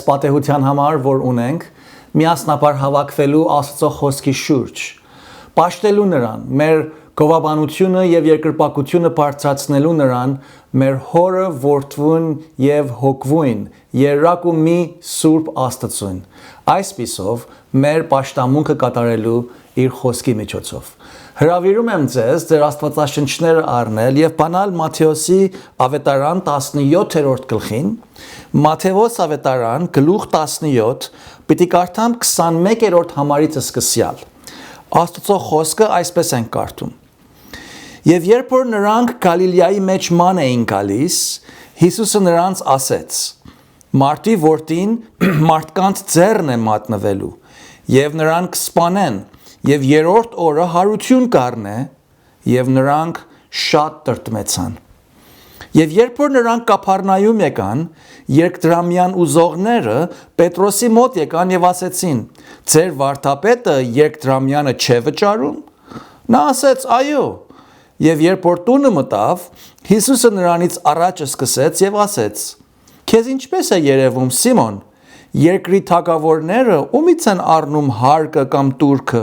պատեհության համար, որ ունենք, միասնաբար հավաքվելու Աստծո խոսքի շուրջ, պաշտելու նրան, մեր գովաբանությունը եւ երկրպագությունը բարձրացնելու նրան, մեր հորը, որդուն եւ հոգվույն, երրակ ու մի սուրբ Աստծուն, այսպիսով մեր պաշտամունքը կատարելու իր խոսքի միջոցով։ Հրավիրում եմ ձեզ ձեր աստվածաշնչները առնել եւ բանալ Մատթեոսի ավետարան 17-րդ գլխին, Մատթեոս ավետարան գլուխ 17, պիտի կարդամ 21-րդ համարից սկսյալ։ Աստծո խոսքը այսպես են կարդում. Եվ երբ որ նրանք Գալիլեայի մեջ ման էին գալիս, Հիսուսը նրանց ասեց. Մարդի որդին մարդկանց ձեռն է մատնվելու, եւ նրանք կսպանեն, եւ երրորդ օրը հարություն կառնե, եւ նրանք շատ տրտմեցան։ Եվ երբ որ նրանք Կափառնայում եկան, երկդրամյան ուզողները Պետրոսի մոտ եկան եւ ասեցին. Ձեր վարդապետը երկդրամյանը չէ վճարում։ Նա ասեց. այո։ Եվ երբ որ տունը մտավ, Հիսուսը նրանից առաջ սկսեց եւ ասեց. Քեզ ինչպես է երևում, Սիմոն, երկրի թագավորները ումից են առնում հարկը կամ տուրքը,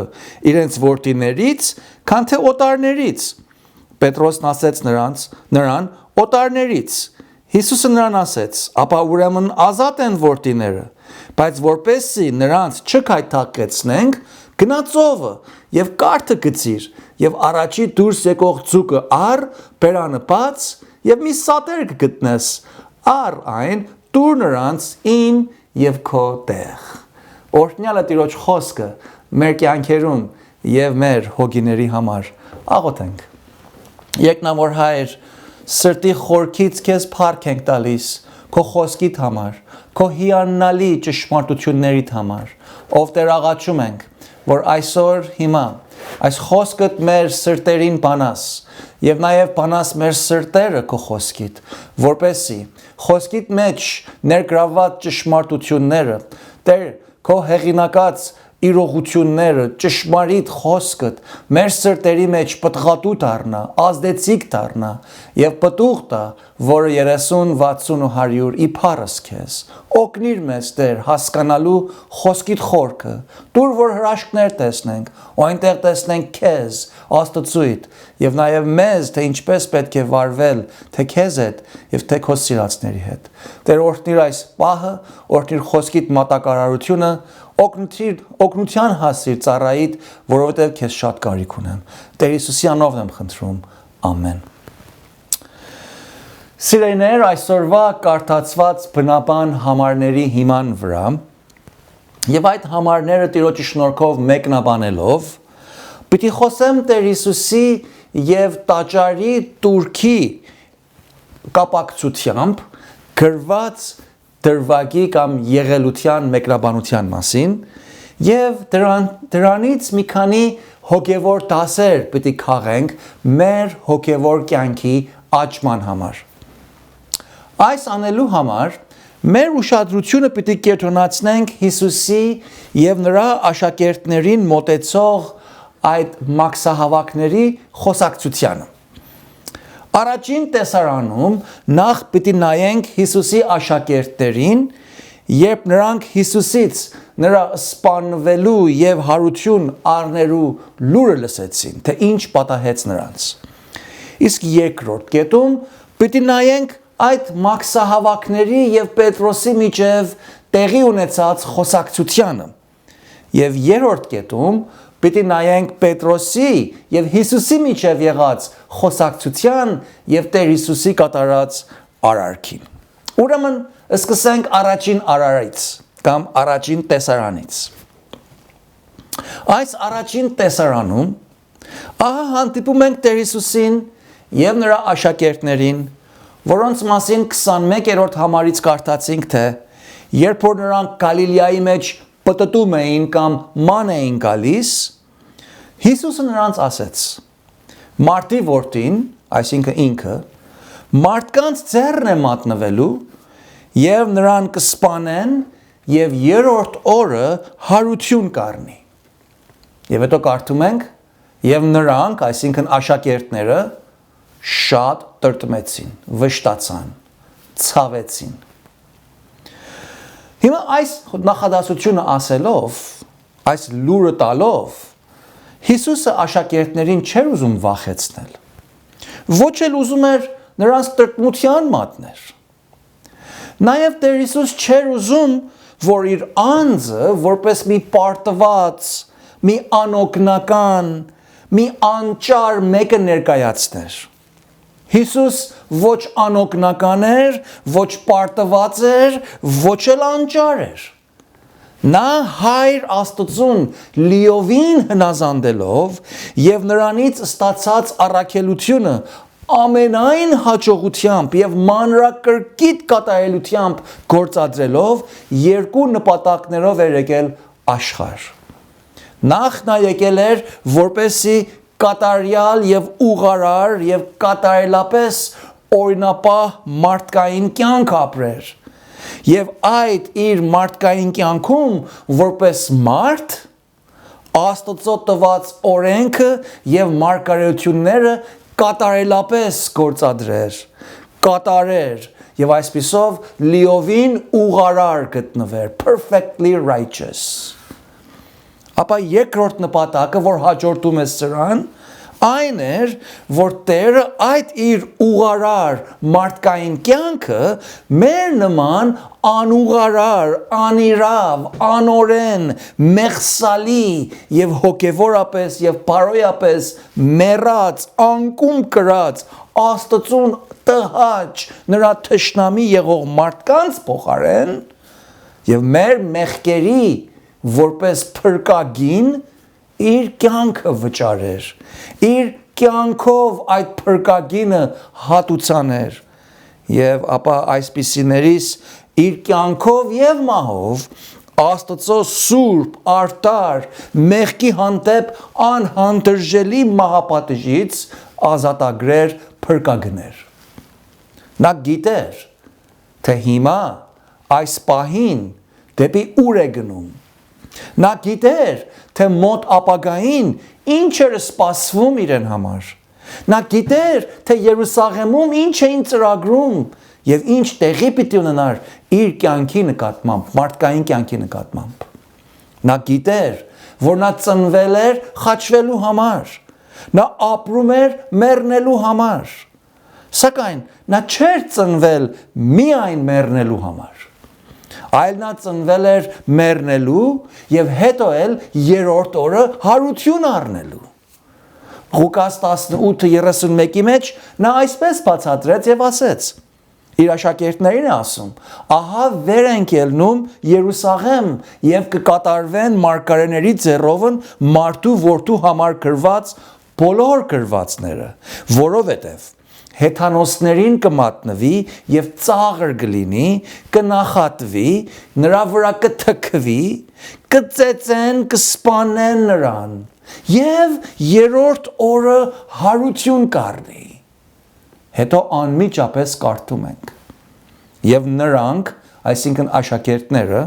իրենց որդիներից, քան թե օտարներից։ Պետրոսն ասեց նրան օտարներից։ Հիսուսը նրան ասեց. ապա ուրեմն ազատ են որդիները, բայց որպեսզի նրանց չքայթակեցնենք, գնա ծովը եւ կարթը գցիր եւ առաջի դուրս եկող ձուկը առ, բերանը բաց եւ մի սատեր կգտնես, առ այն տուր նրանց իմ եւ քո տեղ։ Օրհնյալը Տիրոջ խոսքը մեր կյանքերում եւ մեր հոգիների համար աղոթենք։ Երկնավոր Հայր, սրտի խորքից քեզ փառք ենք տալիս քո խոսքիդ համար, քո հիանալի ճշմարտություններիդ համար, ով Տեր աղաչում ենք, որ այսօր հիմա այս խոսքդ մեր սրտերին բանաս եւ նաեւ բանաս մեր սրտերը քո խոսքիդ, որպեսզի խոսքիդ մեջ ներգրավված ճշմարտությունները, Տեր քո հեղինակած իրողությունները, ճշմարիտ խոսքդ մեր սրտերի մեջ պտղատու դառնա, ազդեցիկ դառնա եւ պտուղ տա, որը 30, 60 ու 100 իբարս քեզ։ Օգնիր մեզ Տեր հասկանալու խոսքիդ խորքը, դուր որ հրաշքներ տեսնենք, ու այնտեղ տեսնենք քեզ, Աստծույթ, եւ նաեւ մեզ, թե ինչպես պետք է վարվել, թե քեզ հետ եւ թե քո սիրածների հետ։ Տեր օրհնիր այս պահը, օրհնիր խոսքիդ մատակարարությունը, օգնության հասիր ծառայիդ, որովհետև քեզ շատ կարիք ունեմ։ Տեր Հիսուսի անունով եմ խնդրում։ Ամեն։ Սիրելիներ, այսօրվա կարդացված բնաբան համարների հիման վրա եւ այդ համարները Տիրոջի շնորհքով մեկնաբանելով, պիտի խոսեմ Տեր Հիսուսի եւ տաճարի տուրքի կապակցությամբ գրված դրվագի կամ եղելության մեկնաբանության մասին եւ դրանից մի քանի հոգեվոր դասեր պիտի քաղենք մեր հոգեվոր կյանքի աճման համար։ Այս անելու համար մեր ուշադրությունը պիտի կենտրոնացնենք Հիսուսի եւ նրա աշակերտներին մոտեցող այդ մաքսահավաքների խոսակցությանը։ Առաջին տեսարանում նախ պիտի նայենք Հիսուսի աշակերտներին, երբ նրանք Հիսուսից նրա սպանվելու եւ հարություն առնելու լուրը լսեցին, թե ինչ պատահեց նրանց։ Իսկ երկրորդ կետում պիտի նայենք այդ մաքսահավաքների եւ Պետրոսի միջև տեղի ունեցած խոսակցությանը։ Եվ երրորդ կետում պիտի նայենք Պետրոսի եւ Հիսուսի միջև եղած խոսակցության եւ Տեր Հիսուսի կատարած արարքին։ Ուրեմն սկսենք առաջին արարից կամ առաջին տեսարանից։ Այս առաջին տեսարանում ահա հանդիպում ենք Տեր Հիսուսին եւ նրա աշակերտներին, որոնց մասին 21-րդ համարից կարդացինք, թե երբ որ նրանք Գալիլեայի մեջ պտտում էին կամ ման էին գալիս, Հիսուսը նրանց ասեց. Մարդի որդին, այսինքն ինքը, մարդկանց ձեռն է մատնվելու եւ նրան կսպանեն եւ երրորդ օրը հարություն կառնի։ Եվ հետո կարդում ենք, եւ նրանք, այսինքն աշակերտները, շատ տրտմեցին, վշտացան, ցավեցին։ Հիմա այս նախադասությունը ասելով, այս լուրը տալով, Հիսուսը աշակերտներին չէր ուզում վախեցնել, ոչ էլ ուզում էր նրանց տրտմության մատներ։ Նաև Տեր Հիսուս չէր ուզում, որ իր անձը որպես մի պարտված, մի անօգնական, մի անճար մեկը ներկայացներ։ Հիսուս ոչ անօգնական էր, ոչ պարտված էր, ոչ էլ անճար էր։ Նա Հայր Աստծուն լիովին հնազանդելով եւ նրանից ստացած առաքելությունը ամենայն հաջողությամբ եւ մանրակրկիտ կատարելությամբ գործադրելով երկու նպատակներով էր եկել աշխարհ։ Նախ նա եկել էր որպեսի կատարյալ եւ ուղղարար եւ կատարելապես օրինապահ մարդկային կյանք ապրեր։ Եվ այդ իր մարդկային կյանքում որպես մարդ Աստծո տված օրենքը եւ մարգարեությունները կատարելապես գործադրեր, կատարեր եւ այսպիսով լիովին ուղղարար գտնվեր, perfectly righteous։ Ապա երկրորդ նպատակը, որ հաջորդում է սրան, այն էր, որ Տերը այդ իր ուղղարար մարդկային կյանքը մեր նման անուղղարար, անիրավ, անօրեն, մեղսալի եւ հոգեվորապես եւ բարոյապես մեռած, անկում կրած, Աստծուն տհաճ, նրա թշնամի եղող մարդկանց փոխարեն եւ մեր մեղքերի որպես փրկագին իր կյանքը վճարեր, իր կյանքով այդ փրկագինը հատուցաներ եւ ապա այսպիսիներից իր կյանքով եւ մահով Աստծո սուրբ, արդար, մեղքի հանդեպ անհանդրժելի մահապատժից ազատագրեր, փրկագներ։ Նա գիտեր, թե հիմա այս պահին դեպի ուր է գնում։ Նա գիտեր, թե մոտ ապագային ինչ էր սպասվում իրեն համար։ Նա գիտեր, թե Երուսաղեմում ինչ էին ծրագրում եւ ինչ տեղի պիտի ունենար իր կյանքի նկատմամբ, մարդկային կյանքի նկատմամբ։ Նա գիտեր, որ նա ծնվել էր խաչվելու համար։ Նա ապրում էր մեռնելու համար։ Սակայն նա չէր ծնվել միայն մեռնելու համար։ Այլ նա ծնվել էր մեռնելու եւ հետո էլ երրորդ օրը հարություն առնելու։ Ղուկաս 18:31-ի մեջ նա այսպես բացատրեց եւ ասեց. իր աշակերտներին է ասում. ահա վեր ենք ելնում Երուսաղեմ եւ կկատարվեն մարգարեների ձեռովն մարդու որդու համար գրված բոլոր գրվածները, որովհետեւ հեթանոսներին կմատնվի եւ ծաղր կլինի, կնախատվի, նրա վրա կթքվի, կծեծեն, կսպանեն նրան եւ երրորդ օրը հարություն կառնի։ Հետո անմիջապես կարդում ենք. եւ նրանք, այսինքն աշակերտները,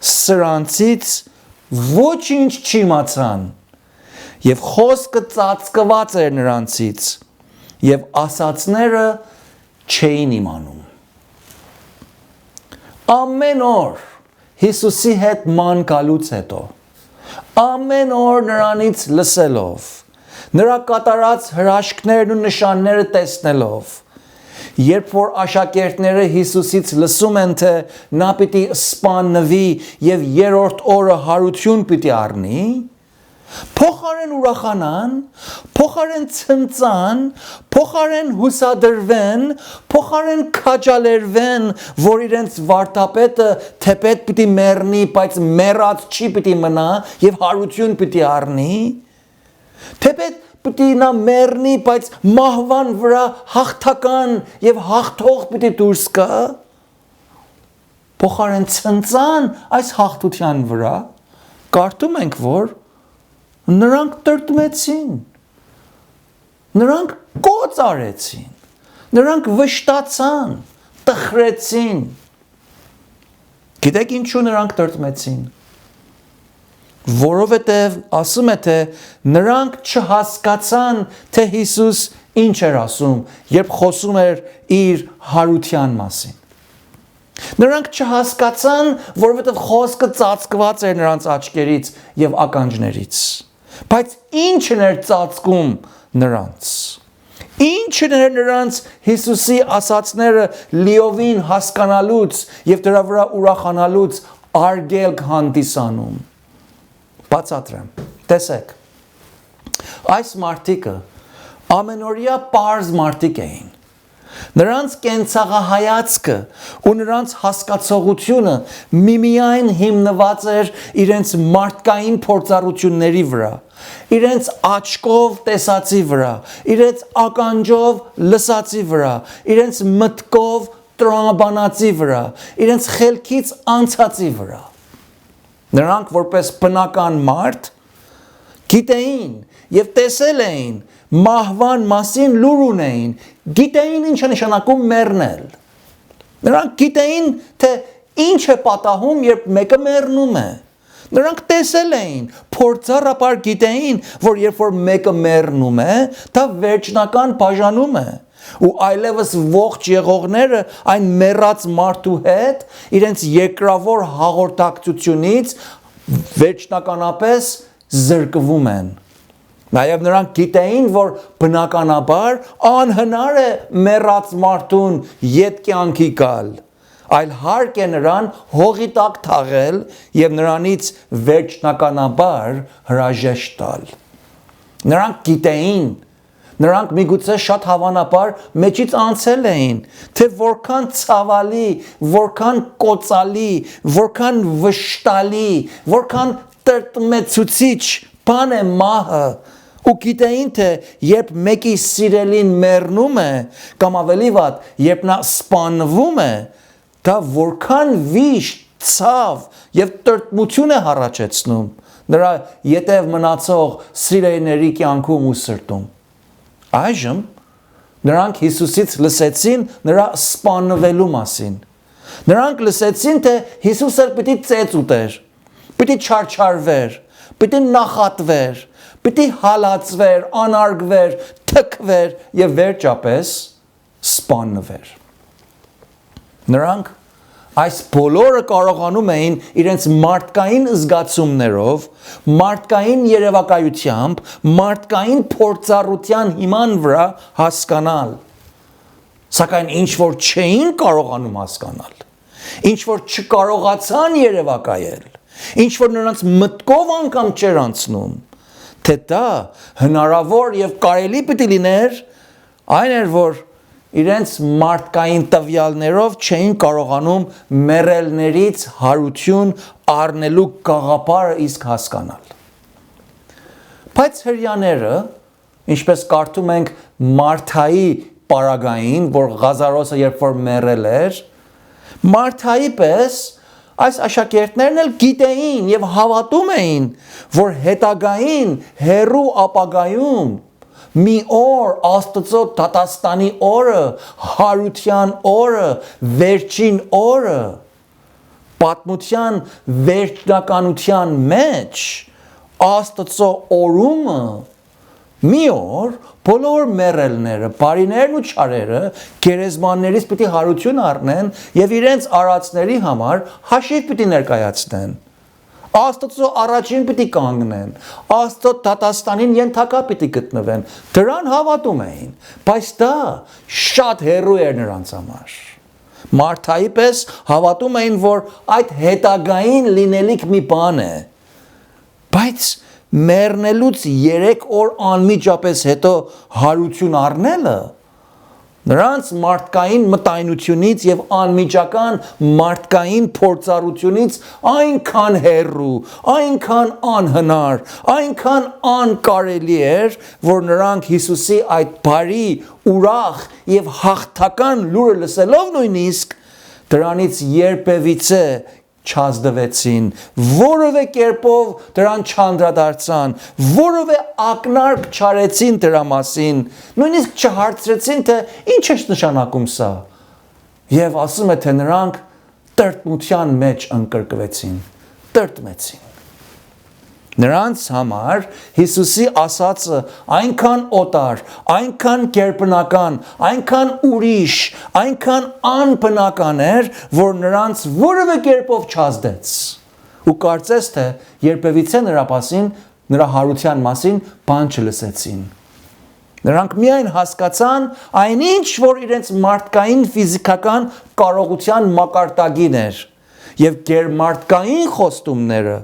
սրանցից ոչինչ չիմացան եւ խոսքը ծածկված էր նրանցից եւ ասածները չէին իմանում։ Ամեն օր Հիսուսի հետ ման գալուց հետո, ամեն օր նրանից լսելով, նրա կատարած հրաշքներն ու նշանները տեսնելով, երբ որ աշակերտները Հիսուսից լսում են, թե նա պիտի սպանվի եւ երրորդ օրը հարություն պիտի առնի, փոխարեն ուրախանան, փոխարեն ցնծան, փոխարեն հուսադրվեն, փոխարեն քաջալերվեն, որ իրենց վարդապետը թեպետ պիտի մեռնի, բայց մեռած չի պիտի մնա եւ հարություն պիտի առնի, թեպետ պիտի նա մեռնի, բայց մահվան վրա հաղթական եւ հաղթող պիտի դուրս գա, փոխարեն ցնծան այս հաղթության վրա, կարդում ենք, որ նրանք տրտմեցին, նրանք կոծ արեցին, նրանք վշտացան, տխրեցին։ Գիտեք ինչու նրանք տրտմեցին։ Որովհետև ասում է, թե նրանք չհասկացան, թե Հիսուս ինչ էր ասում, երբ խոսում էր իր հարության մասին։ Նրանք չհասկացան, որովհետև խոսքը ծածկված էր նրանց աչքերից եւ ականջներից։ Բայց ինչն էր ծածկում նրանց։ Ինչն էր նրանց Հիսուսի ասածները լիովին հասկանալուց եւ դրա վրա ուրախանալուց արգելք հանդիսանում։ Բացատրեմ։ Տեսեք։ Այս մարդիկը ամենօրյա պարզ մարդիկ էին։ Նրանց կենցաղահայացքը ու նրանց հասկացողությունը միմիայն հիմնված էր իրենց մարդկային փորձառությունների վրա, իրենց աչքով տեսածի վրա, իրենց ականջով լսածի վրա, իրենց մտքով տրամաբանածի վրա, իրենց խելքից անցածի վրա։ Նրանք որպես բնական մարդ գիտեին եւ տեսել էին մահվան մասին լուր ունեին, գիտեին ինչ է նշանակում մեռնել։ Նրանք գիտեին, թե ինչ է պատահում, երբ մեկը մեռնում է։ Նրանք տեսել էին, փորձառապար գիտեին, որ երբ որ մեկը մեռնում է, դա վերջնական բաժանում է։ Ու այլևս ողջ եղողները այն մեռած մարդու հետ իրենց երկրավոր հաղորդակցությունից վերջնականապես զրկվում են։ Նաև նրանք գիտեին, որ բնականաբար անհնար է մեռած մարդուն ետ կյանքի գալ, այլ հարկ է նրան հողի տակ թաղել եւ նրանից վերջնականաբար հրաժեշտ տալ։ Նրանք գիտեին, նրանք միգուցե շատ հավանաբար մեջից անցել էին, թե որքան ցավալի, որքան կոծալի, որքան վշտալի, որքան տրտմեցուցիչ բան է մահը, ու գիտեին, թե երբ մեկի սիրելին մեռնում է, կամ ավելի վատ, երբ նա սպանվում է, դա որքան վիշտ, ցավ եւ տրտմություն է հառաչեցնում նրա ետև մնացող սիրելիների կյանքում ու սրտում։ Այժմ նրանք Հիսուսից լսեցին նրա սպանվելու մասին։ Նրանք լսեցին, թե Հիսուսը պիտի ծեծ ուտեր, պիտի չարչարվեր, պիտի նախատվեր, պիտի հալածվեր, անարգվեր, թքվեր եւ վերջապես սպանվեր։ Նրանք այս բոլորը կարողանում էին իրենց մարդկային զգացումներով, մարդկային երևակայությամբ, մարդկային փորձառության հիման վրա հասկանալ։ Սակայն ինչ որ չէին կարողանում հասկանալ, ինչ որ չկարողացան երևակայել, ինչ որ նրանց մտքով անգամ չէր անցնում, թե դա հնարավոր եւ կարելի պիտի լիներ, այն էր, որ իրենց մարդկային տվյալներով չէին կարողանում մեռելներից հարություն առնելու գաղափարը իսկ հասկանալ։ Բայց հրյաները, ինչպես կարդում ենք Մարթայի պարագային, որ Ղազարոսը երբ որ մեռել էր, Մարթայի պես այս աշակերտներն էլ գիտեին եւ հավատում էին, որ հետագային հերու ապագայում մի օր Աստծո դատաստանի օրը, հարության օրը, վերջին օրը, պատմության վերջնականության մեջ Աստծո օրումը մի օր բոլոր մեռելները, բարիներն ու չարերը գերեզմաններից պիտի հարություն առնեն եւ իրենց արածների համար հաշիվ պիտի ներկայացնեն։ Աստծո առաջին պիտի կանգնեն, Աստծո դատաստանին ենթակա պիտի գտնվեն։ Դրան հավատում էին, բայց դա շատ հեռու էր նրանց համար։ Մարթայի պես հավատում էին, որ այդ հետագային լինելիք մի բան է, բայց մեռնելուց 3 օր անմիջապես հետո հարություն առնելը նրանց մարդկային մտայնությունից եւ անմիջական մարդկային փորձառությունից այնքան հեռու, այնքան անհնար, այնքան անկարելի էր, որ նրանք Հիսուսի այդ բարի, ուրախ եւ հաղթական լուրը լսելով նույնիսկ դրանից երբևիցե չազդվեցին, որևէ կերպով դրան չանդրադարձան, որևէ ակնարկ չարեցին դրա մասին, նույնիսկ չհարցրեցին, թե ինչ է նշանակում սա։ Եվ ասում է, թե նրանք տրտմության մեջ ընկրկվեցին, տրտմեցին։ Նրանց համար Հիսուսի ասածը այնքան օտար, այնքան կերպնական, այնքան ուրիշ, այնքան անբնական էր, որ նրանց որևէ կերպով չազդեց։ Ու կարծես թե երբևիցե նրա հարության մասին բան չլսեցին։ Նրանք միայն հասկացան այնինչ, որ իրենց մարդկային ֆիզիկական կարողության մակարդակին էր, եւ գերմարտկային խոստումները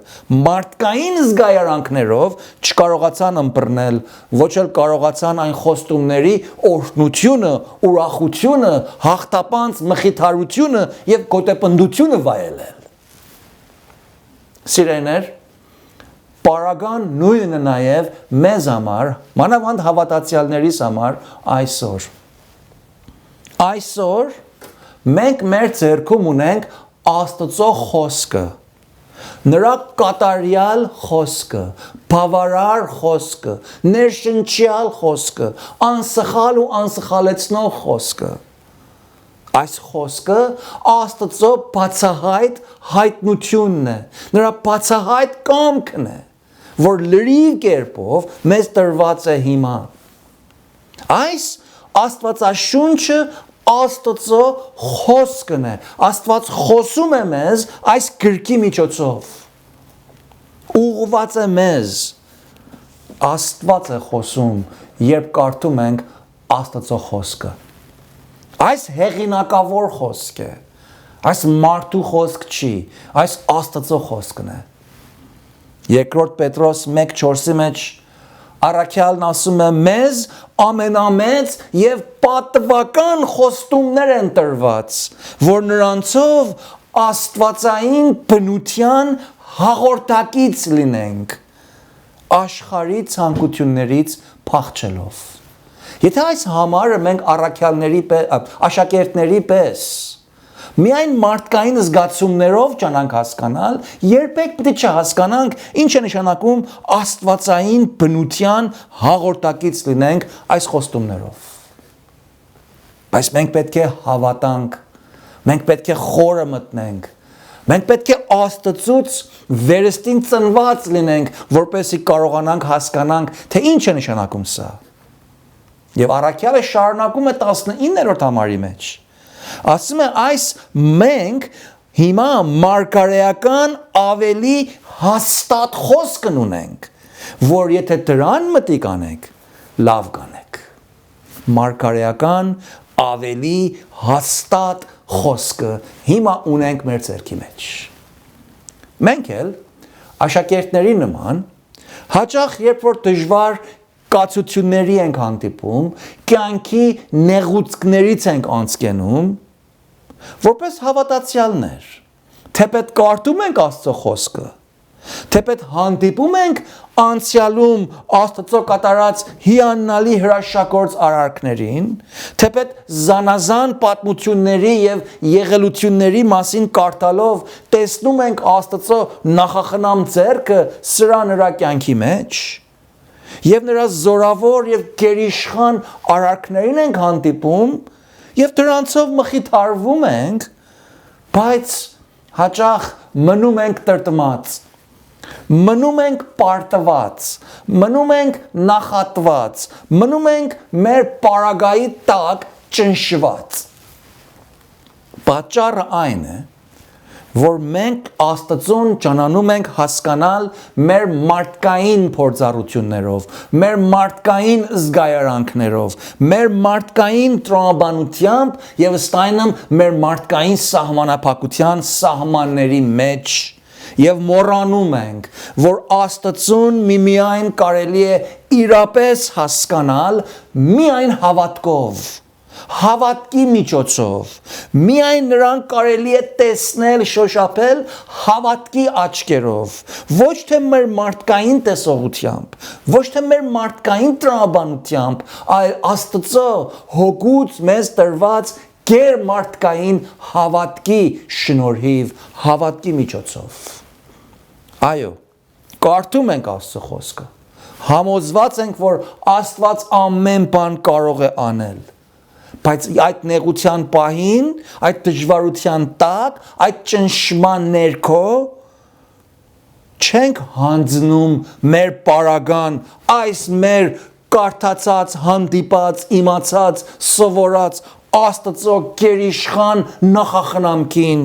մարդկային զգայարանքներով չկարողացան ըմբռնել, ոչ էլ կարողացան այն խոստումների օրհնությունը, ուրախությունը, հաղթապանց մխիթարությունը եւ գոտեպնդությունը վայելել։ Սիրելիներ, պարագան նույնն է նաև մեզ համար, մանավանդ հավատացյալներիս համար այսօր։ Այսօր մենք մեր ձեռքում ունենք Աստծո խոսքը, նրա կատարյալ խոսքը, բավարար խոսքը, ներշնչյալ խոսքը, անսխալ ու անսխալեցնող խոսքը։ Այս խոսքը Աստծո բացահայտ հայտնությունն է, նրա բացահայտ կամքն է, որ լրիվ կերպով մեզ տրված է հիմա։ Այս Աստվածաշունչը Աստծո խոսքն է, Աստված խոսում է մեզ այս գրքի միջոցով, ուղղված է մեզ, Աստված է խոսում, երբ կարդում ենք Աստծո խոսքը։ Այս հեղինակավոր խոսք է, այս մարդու խոսք չի, այս Աստծո խոսքն է։ Երկրորդ Պետրոս 1:4-ի մեջ առաքյալն ասում է մեզ ամենամեծ եւ պատվական խոստումներ են տրված, որ նրանցով աստվածային բնության հաղորդակից լինենք, աշխարհի ցանկություններից փախչելով։ Եթե այս համարը մենք աշակերտների պես միայն մարդկային զգացումներով ճանանք հասկանալ, երբեք պետք է չհասկանանք ինչ է նշանակում աստվածային բնության հաղորդակից լինենք այս խոստումներով։ Բայց մենք պետք է հավատանք, մենք պետք է խորը մտնենք, մենք պետք է Աստծուց վերստին ծնված լինենք, որպեսզի կարողանանք հասկանանք, թե ինչ է նշանակում սա։ Եվ առաքյալը շարունակում է 19-րդ համարի մեջ։ Ասում է այս մենք հիմա մարգարեական ավելի հաստատ խոսքն ունենք, որ եթե դրան մտիկ անեք, լավ կանեք։ Մարգարեական ավելի հաստատ խոսքը հիմա ունենք մեր ձեռքի մեջ։ Մենք էլ աշակերտների նման հաճախ երբ որ դժվար կացությունների ենք հանդիպում, կյանքի նեղուցքներից ենք անցկենում, որպես հավատացյալներ, թեպետ կարդում ենք Աստծո խոսքը, թեպետ հանդիպում ենք անցյալում Աստծո կատարած հիանալի հրաշագործ արարքներին, թեպետ զանազան պատմությունների եւ եղելությունների մասին կարդալով տեսնում ենք Աստծո նախախնամ ձեռքը սրա նրա կյանքի մեջ, եւ նրա զորավոր եւ գերիշխան արարքներին ենք հանդիպում եւ դրանցով մխիթարվում ենք, բայց հաճախ մնում ենք տրտմած, մնում ենք պարտված, մնում ենք նախատված, մնում ենք մեր պարագայի տակ ճնշված։ Պատճառը այն է, որ մենք Աստծուն ճանանում ենք հասկանալ մեր մարդկային փորձառություններով, մեր մարդկային զգայարանքներով, մեր մարդկային տրամաբանությամբ եւ ըստ այնմ մեր մարդկային սահմանափակության սահմանների մեջ եւ մոռանում ենք, որ Աստծուն միմիայն կարելի է իրապես հասկանալ միայն հավատքով, հավատքի միջոցով, միայն նրան կարելի է տեսնել, շոշափել հավատքի աչքերով, ոչ թե մեր մարդկային տեսողությամբ, ոչ թե մեր մարդկային տրամաբանությամբ, այլ Աստծո հոգուց մեզ տրված գերմարդկային հավատքի շնորհիվ, հավատքի միջոցով։ Այո, կարդում ենք Աստծո խոսքը, համոզված ենք, որ Աստված ամեն բան կարող է անել, բայց այդ նեղության պահին, այդ դժվարության տակ, այդ ճնշման ներքո Չենք հանձնում մեր պարագան այս մեր կարդացած, հանդիպած, իմացած, սովորած Աստծո գերիշխան նախախնամքին,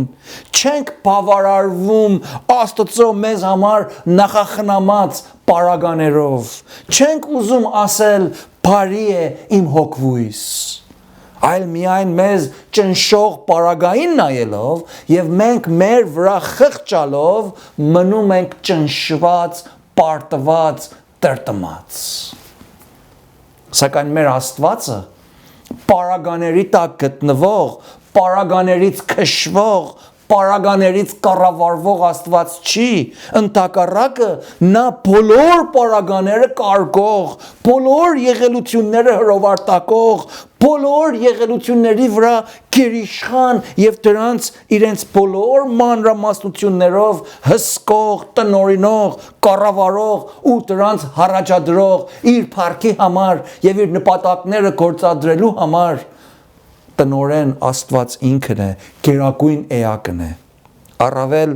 չենք բավարարվում Աստծո մեզ համար նախախնամած պարագաներով, չենք ուզում ասել բարի է իմ հոգվույս, այլ միայն մեզ ճնշող պարագային նայելով և մենք մեր վրա խղճալով մնում ենք ճնշված, պարտված, տրտմած։ Սակայն մեր Աստվածը պարագաների տակ գտնվող, պարագաներից քշվող, պարագաներից կառավարվող Աստված չի, ընդհակառակը նա բոլոր պարագաները կարգող, բոլոր եղելությունները հրովարտակող, բոլոր եղելությունների վրա գերիշխան և դրանց իրենց բոլոր մանրամասնություններով հսկող, տնօրինող, կառավարող ու դրանց հարաճադրող իր փառքի համար և իր նպատակները գործադրելու համար տնօրեն Աստված ինքն է, գերագույն էակն է։ Առավել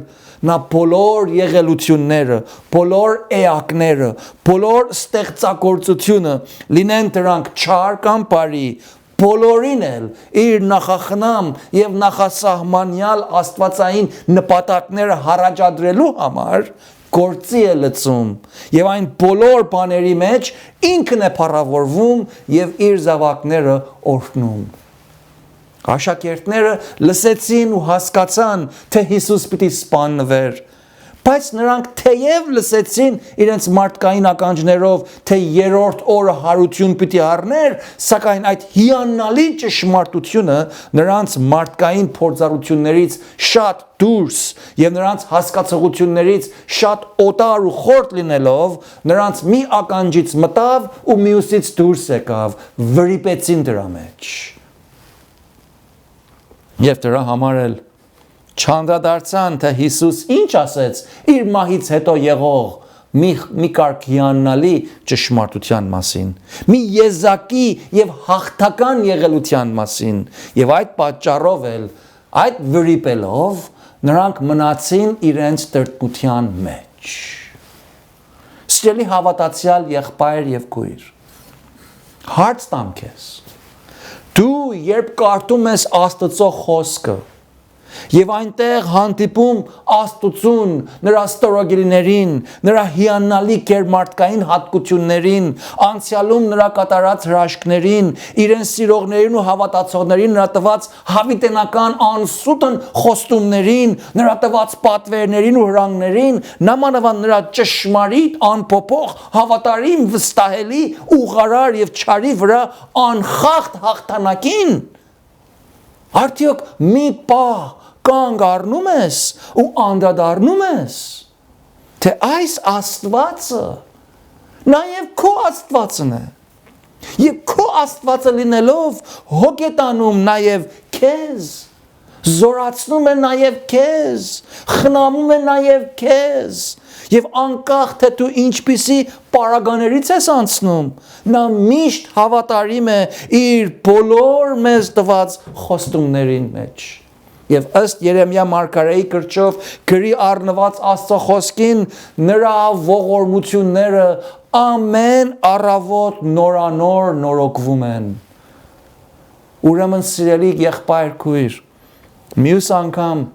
նա բոլոր եղելությունները, բոլոր էակները, բոլոր ստեղծագործությունը, լինեն դրանք չար կամ բարի, բոլորին էլ իր նախախնամ և նախասահմանյալ աստվածային նպատակները հարաճադրելու համար գործի է լծում և այն բոլոր բաների մեջ ինքն է փառավորվում և իր զավակները օրհնում։ Աշակերտները լսեցին ու հասկացան, թե Հիսուս պիտի սպանվեր, բայց նրանք թեև լսեցին իրենց մարդկային ականջներով, թե երրորդ օրը հարություն պիտի առներ, սակայն այդ հիանալի ճշմարտությունը նրանց մարդկային փորձառություններից շատ դուրս և նրանց հասկացողություններից շատ օտար ու խորտ լինելով, նրանց մի ականջից մտավ ու մյուսից դուրս եկավ, վրիպեցին դրա մեջ։ Եվ դրա համար էլ չանդրադարձան, թե Հիսուս ինչ ասեց իր մահից հետո եղող մի կարգ հիանալի ճշմարտության մասին, մի եզակի և հաղթական եղելության մասին, և այդ պատճառով էլ, այդ վրիպելով, նրանք մնացին իրենց տրտմության մեջ։ Սիրելի հավատացյալ եղբայր և քույր, հարց տամ քեզ, դու երբ կարդում ես Աստծո խոսքը և այնտեղ հանդիպում Աստծուն, նրա ստորագիրներին, նրա հիանալի գերմարդկային հատկություններին, անցյալում նրա կատարած հրաշքներին, իրեն սիրողներին ու հավատացողներին նրա տված հավիտենական անսուտն խոստումներին, նրա տված պատվերներին ու հրանգներին, նամանավանդ նրա ճշմարիտ, անփոփոխ, հավատարիմ, վստահելի, ուղղարար և չարի վրա անխախտ հաղթանակին, արդյոք մի պահ կանգ առնում ես ու անդրադառնում ես, թե այս Աստվածը նաև քո Աստվածն է, և քո Աստվածը լինելով հոգ է տանում նաև քեզ, զորացնում է նաև քեզ, խնամում է նաև քեզ, և անկախ թե դու ինչպիսի պարագաներից ես անցնում, նա միշտ հավատարիմ է իր բոլոր մեզ տված խոստումներին մեջ։ Եվ ըստ Երեմիա մարգարեի կրճով գրի առնված Աստծո խոսքին, նրա ողորմությունները ամեն առավոտ նորանոր նորոգվում են։ Ուրեմն սիրելի եղբայր քույր, մյուս անգամ,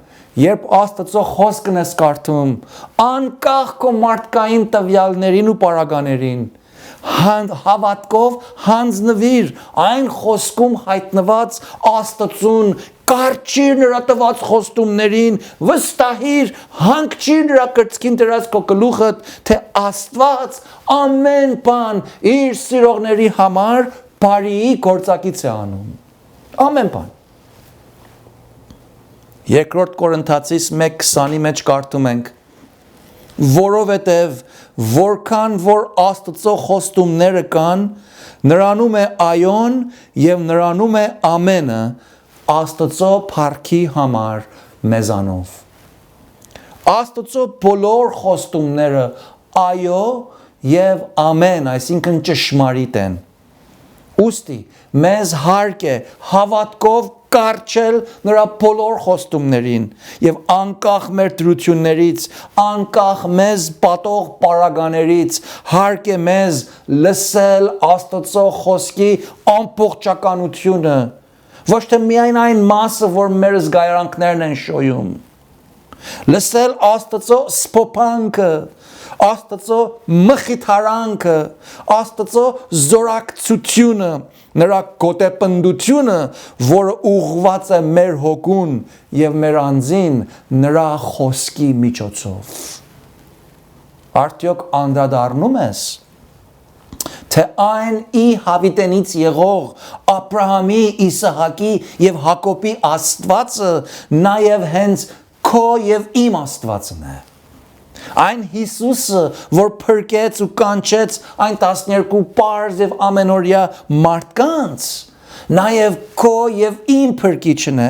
երբ Աստծո խոսքն ես կարդում, անկախ քո մարդկային տվյալներին ու պարագաներին, հավատքով հանձնվիր այն խոսքում հայտնված Աստծուն, կարճիր նրա տված խոստումներին, վստահիր, հանգչիր նրա կրծքին դրած քո գլուխդ, թե Աստված ամեն բան իր սիրողների համար բարիի գործակից է անում։ Ամեն բան։ Երկրորդ Կորինթացիս 1:20-ի մեջ կարդում ենք. որովհետև որքան որ Աստծո խոստումները կան, նրանում է այոն և նրանում է ամենը Աստծո փառքի համար մեզանով։ Աստծո բոլոր խոստումները այո և ամեն, այսինքն ճշմարիտ են։ Ուստի մեզ հարկ է հավատքով կարճել նրա բոլոր խոստումներին եւ անկախ մեր դրություններից, անկախ մեզ պատող պարագաներից հարկ է մեզ լսել Աստծո խոսքի ամբողջականությունը, ոչ թե միայն այն մասը, որ մեր զգայարանքներն են շոյում, լսել Աստծո սփոփանքը, Աստծո մխիթարանքը, Աստծո զորակցությունը, նրա գոտեպնդությունը, որը ուղղված է մեր հոգուն եւ մեր անձին նրա խոսքի միջոցով։ Արդյոք անդրադառնում ես, թե այն ի հավիտենից եղող Աբրահամի, Իսահակի եւ Հակոբի Աստվածը նաեւ հենց քո եւ իմ Աստվածն է։ Այն Հիսուսը, որ փրկեց ու կանչեց այն 12 պարզ եւ ամենօրյա մարդկանց, նաեւ քո եւ իմ փրկիչն է,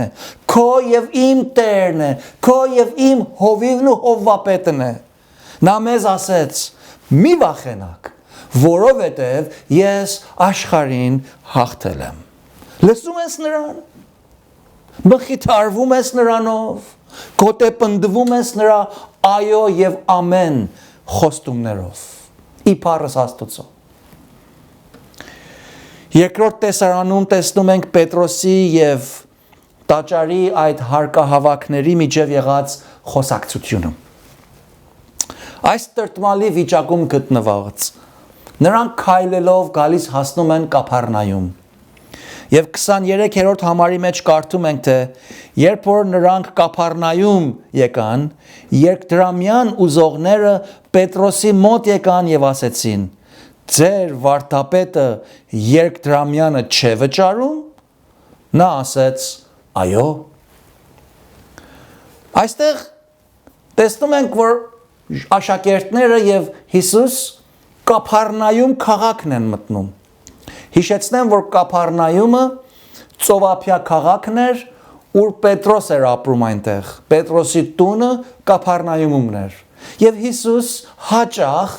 քո եւ իմ Տերն է, քո եւ իմ հովիվն ու հովվապետն է։ Նա մեզ ասեց. մի վախենաք, որովհետեւ ես աշխարհին հաղթել եմ։ Լսում ես նրան, մխիթարվում ես նրանով, գոտեպնդվում ես նրա այո եւ ամեն խոստումներով, իբարս Աստծո։ Երկրորդ տեսարանում տեսնում ենք Պետրոսի եւ տաճարի այդ հարկահավաքների միջև եղած խոսակցությունը։ Այս տրտմալի վիճակում գտնված նրանք քայլելով գալիս հասնում են Կափառնայում։ Եվ 23-րդ համարի մեջ կարդում ենք, թե երբ որ նրանք Կափառնայում եկան, երկդրամյան ուզողները Պետրոսի մոտ եկան եւ ասեցին. ձեր վարդապետը երկդրամյանը չէ վճարում։ Նա ասեց. այո։ Այստեղ տեսնում ենք, որ աշակերտները եւ Հիսուս Կափառնայում քաղաքն են մտնում։ Հիշեցնեմ, որ Կափառնայումը ծովափիա քաղաքն էր, ուր Պետրոս էր ապրում այնտեղ։ Պետրոսի տունը Կափառնայումն էր։ Եվ Հիսուս հաճախ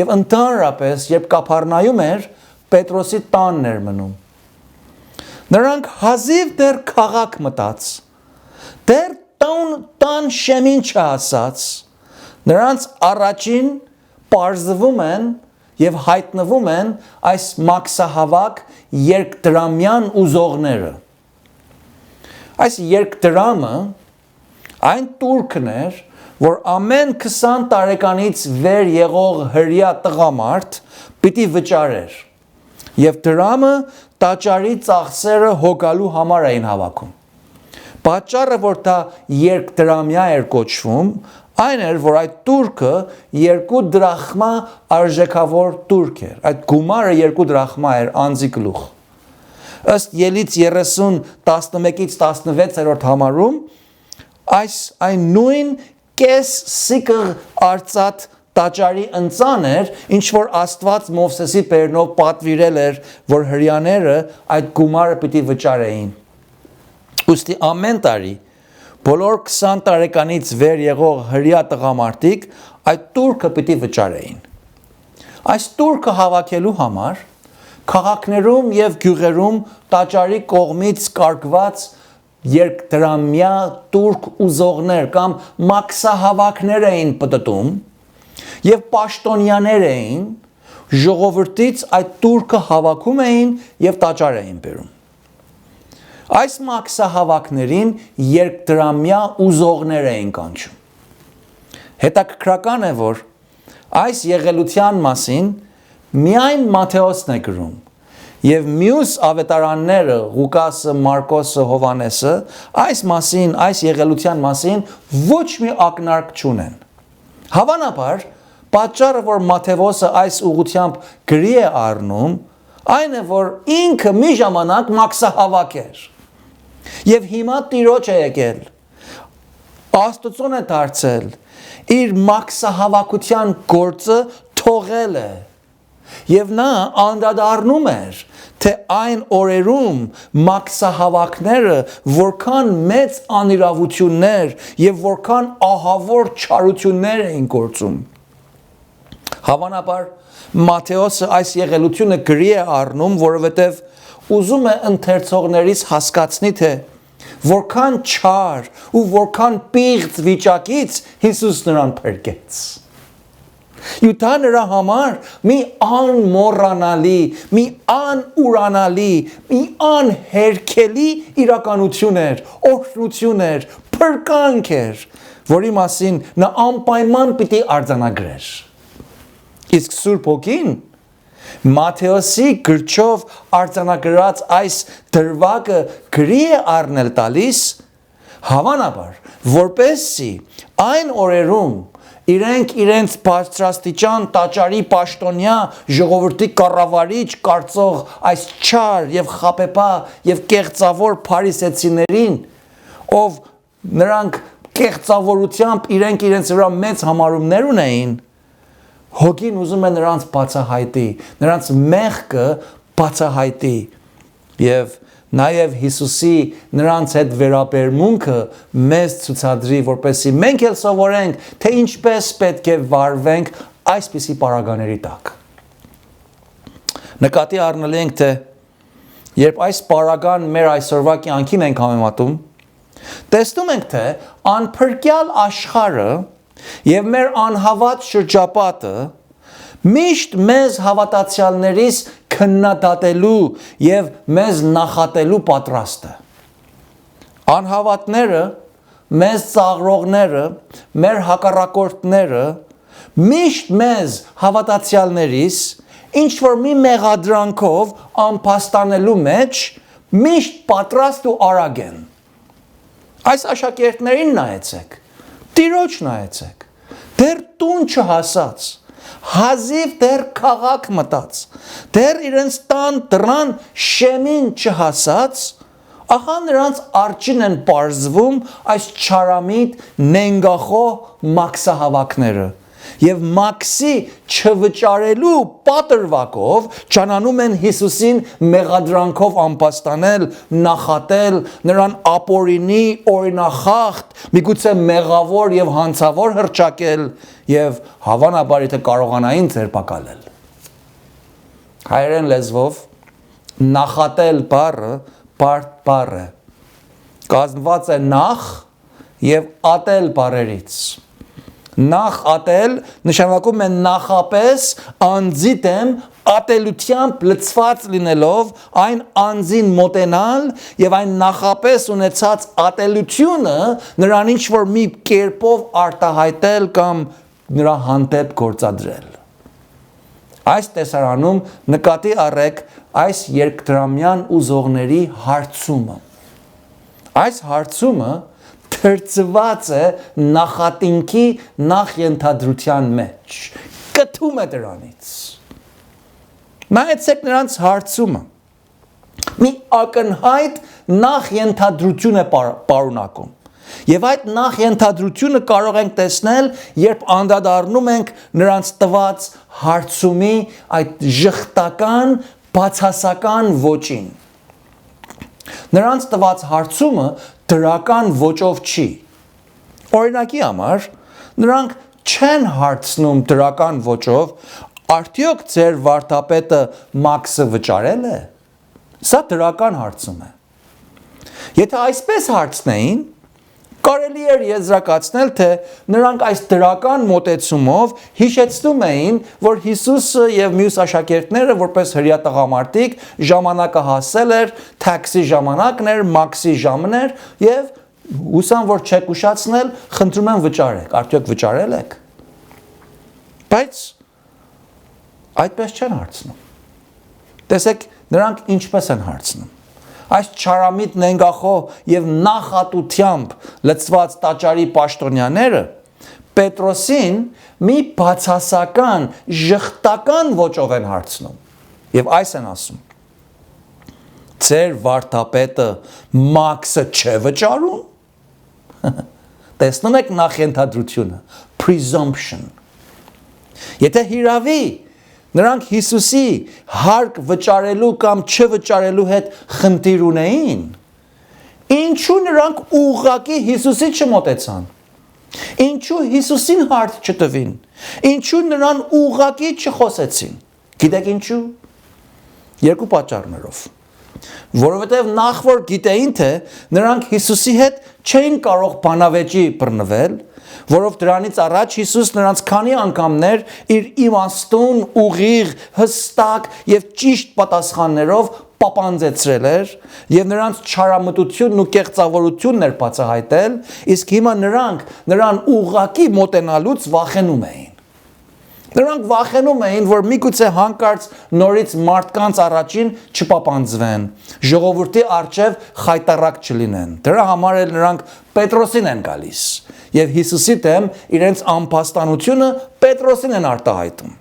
եւ ընդհանրապես, երբ Կափառնայում էր, Պետրոսի տանն էր մնում։ Նրանք հազիվ դեռ քաղաք մտած, դեռ տան շեմին չհասած, նրանց առաջին պարզվում են եւ հայտնվում են այս մաքսահավաք երկդրամյան ուզողները։ Այս երկդրամը այն տուրքն էր, որ ամեն 20 տարեկանից վեր եղող հրյա տղամարդ պիտի վճարեր։ Եվ դրամը տաճարի ծախսերը հոգալու համար էին հավաքում։ Պատճառը, որ դա երկդրամյա էր կոչվում, այն էր, որ այդ տուրքը 2 դրախմա արժեքավոր տուրք էր։ Այդ գումարը 2 դրախմա էր անձի գլուխ։ Ըստ Ելից 30:11-16 համարում, այն նույն կես սիկղ արծաթ տաճարի ընծան էր, ինչ որ Աստված Մովսեսի բերնով պատվիրել էր, որ հրյաները այդ գումարը պիտի վճարեին։ Ուստի ամեն տարի բոլոր 20 տարեկանից վեր եղող հրյա տղամարդիկ այդ տուրքը պիտի վճարեին։ Այս տուրքը հավաքելու համար քաղաքներում եւ գյուղերում տաճարի կողմից կարգված երկդրամյա տուրք ուզողներ կամ մաքսահավաքներ էին պտտում եւ պաշտոնյաներ էին, ժողովրդից այդ տուրքը հավաքում էին եւ տաճար էին բերում։ Այս մաքսահավաքներին երկդրամյա ուզողներ էին կանչում։ Հետաքրքրական է, որ այս եղելության մասին միայն Մատթեոսն է գրում, եւ մյուս ավետարանները Ղուկասը, Մարկոսը, Հովհաննեսը այս եղելության մասին ոչ մի ակնարկ չունեն։ Հավանաբար, պատճառը, որ Մատթեոսը այս ուղղությամբ գրի է առնում, այն է, որ ինքը մի ժամանակ մաքսահավաք էր։ Եվ հիմա Տիրոջ է եկել, Աստծուն է դարձել, իր մաքսահավաքության գործը թողել է։ Եվ նա անդրադառնում էր, թե այն օրերում մաքսահավաքները որքան մեծ անիրավություններ եւ որքան ահավոր չարություններ էին գործում։ Հավանաբար Մատթեոսը այս եղելությունը գրի է առնում, որովհետև ուզում է ընթերցողներից հասկացնի, թե Որքան չար ու որքան պիղծ վիճակից Հիսուս նրան փրկեց։ Յուտա նրա համար մի անմոռանալի, մի անուրանալի, մի անհերքելի իրականություն էր, օրհնություն էր, փրկանք էր, որի մասին նա անպայման պիտի արձանագրեր։ Իսկ Սուրբ Հոգին Մատթեոսի գրչով արձանագրած այս դրվագը գրի է առնել տալիս, հավանաբար, որպեսզի այն օրերում իրենք իրենց բարձրաստիճան տաճարի պաշտոնյա ժողովրդի կառավարիչ կարծող այս չար եւ խաբեբա եւ կեղծավոր փարիսեցիներին, ով նրանք կեղծավորությամբ իրենց վրա մեծ համարումներ ունեին, Հոգին ուզում է նրանց բացահայտի, նրանց մեղքը բացահայտի եւ նաեւ Հիսուսի նրանց հետ վերաբերմունքը մեզ ցուցադրի, որպեսզի մենք էլ սովորենք, թե ինչպես պետք է վարվենք այսպիսի պարագաների տակ։ Նկատի առնել ենք, թե երբ այս պարագան մեր այսօրվա կյանքին ենք համեմատում, տեսնում ենք, թե անփրկյալ աշխարհը եւ մեր անհավատ շրջապատը միշտ մեզ հավատացյալներից քննադատելու եւ մեզ նախատելու պատրաստ է։ Անհավատները, մեզ ծաղրողները, մեր հակառակորդները միշտ մեզ հավատացյալներից ինչ որ մի մեղադրանքով անփաստանելու մեջ միշտ պատրաստ ու արագ են։ Այս աշակերտներին նայեցեք, Տիրոջ նայեցեք, դեռ տուն չհասած, հազիվ դեռ քաղաք մտած, դեռ իրենց տան դռան շեմին չհասած, ահա նրանց արջին են պարզվում այս չարամիտ նենգախոհ մաքսահավաքները եւ մաքսի չվճարելու պատրվակով ճանանում են Հիսուսին մեղադրանքով անպաստանել, նախատել, նրան ապօրինի, օրինախախտ, միգուցե մեղավոր եւ հանցավոր հռչակել եւ հավանաբար եթե կարողանային ձերբակալել։ Հայերեն լեզվով նախատել բառը բարդ բառ է։ Կազմված է նախ եւ ատել բառերից։ Նախ ատել նշանակում է նախապես անձի դեմ ատելությամբ լցված լինելով այն անձին մոտենալ եւ այն նախապես ունեցած ատելությունը նրան ինչ որ մի կերպով արտահայտել կամ նրա հանդեպ գործադրել։ Այս տեսարանում նկատի առեք այս երկդրամյան ուզողների հարցումը։ Այս հարցումը թրծված է նախատինքի նախենթադրության մեջ, կթում է դրանից։ Նայեցեք նրանց հարցումը, մի ակնհայտ նախենթադրություն է պարունակում, եւ այդ նախենթադրությունը կարող ենք տեսնել, երբ անդրադառնում ենք նրանց տված հարցումի այդ ժխտական, բացասական ոճին։ Նրանց տված հարցումը դրական ոճով չի։ Օրինակի համար, նրանք չեն հարցնում դրական ոճով, արդյոք ձեր վարդապետը մաքսը վճարել է։ Սա դրական հարցում է։ Եթե այսպես հարցնեին, կարելի էր եզրակացնել, թե նրանք այս դրական մոտեցումով հիշեցնում էին, որ Հիսուսը եւ մյուս աշակերտները որպես հրյա տղամարդիկ ժամանակը հասել էր, թաքսի ժամանակն էր, մաքսի ժամն էր եւ հուսամ որ չեք ուշացնել, խնդրում եմ վճարեք, արդյոք վճարել եք։ Բայց այդպես չեն հարցնում։ Տեսեք, նրանք ինչպես են հարցնում։ Այս չարամիտ նենգախոհ եւ նախատությամբ լցված տաճարի պաշտոնյաները Պետրոսին մի բացասական, ժխտական ոճով են հարցնում եւ այս են ասում. Ձեր վարդապետը մաքսը չէ վճարում։ Տեսնում եք նախենթադրությունը, presumption։ Եթե հիրավի նրանք Հիսուսի հարկ վճարելու կամ չվճարելու հետ խնդիր ունեին, ինչու նրանք ուղղակի Հիսուսի չմոտեցան, ինչու Հիսուսին հարց չտվին, ինչու նրան ուղղակի չխոսեցին, գիտեք ինչու, երկու պատճառներով, Որովհետև նախ որ գիտեին թե նրանք Հիսուսի հետ չէին կարող բանավեճի բռնվել, որով դրանից առաջ Հիսուս նրանց քանի անգամներ իր իմաստուն, ուղիղ, հստակ եւ ճիշտ պատասխաններով պապանձեցրել էր եւ նրանց չարամտությունն ու կեղծավորությունն էր բացահայտել, իսկ հիմա նրանք նրան ուղղակի մոտենալուց վախենում էին։ Նրանք վախենում էին, որ միգուցե հանկարծ նորից մարդկանց առաջին չպապանձվեն, ժողովրդի առջև խայտառակ չլինեն։ Դրա համար էլ նրանք Պետրոսին են գալիս եւ Հիսուսի դեմ իրենց անփաստանությունը Պետրոսին են արտահայտում։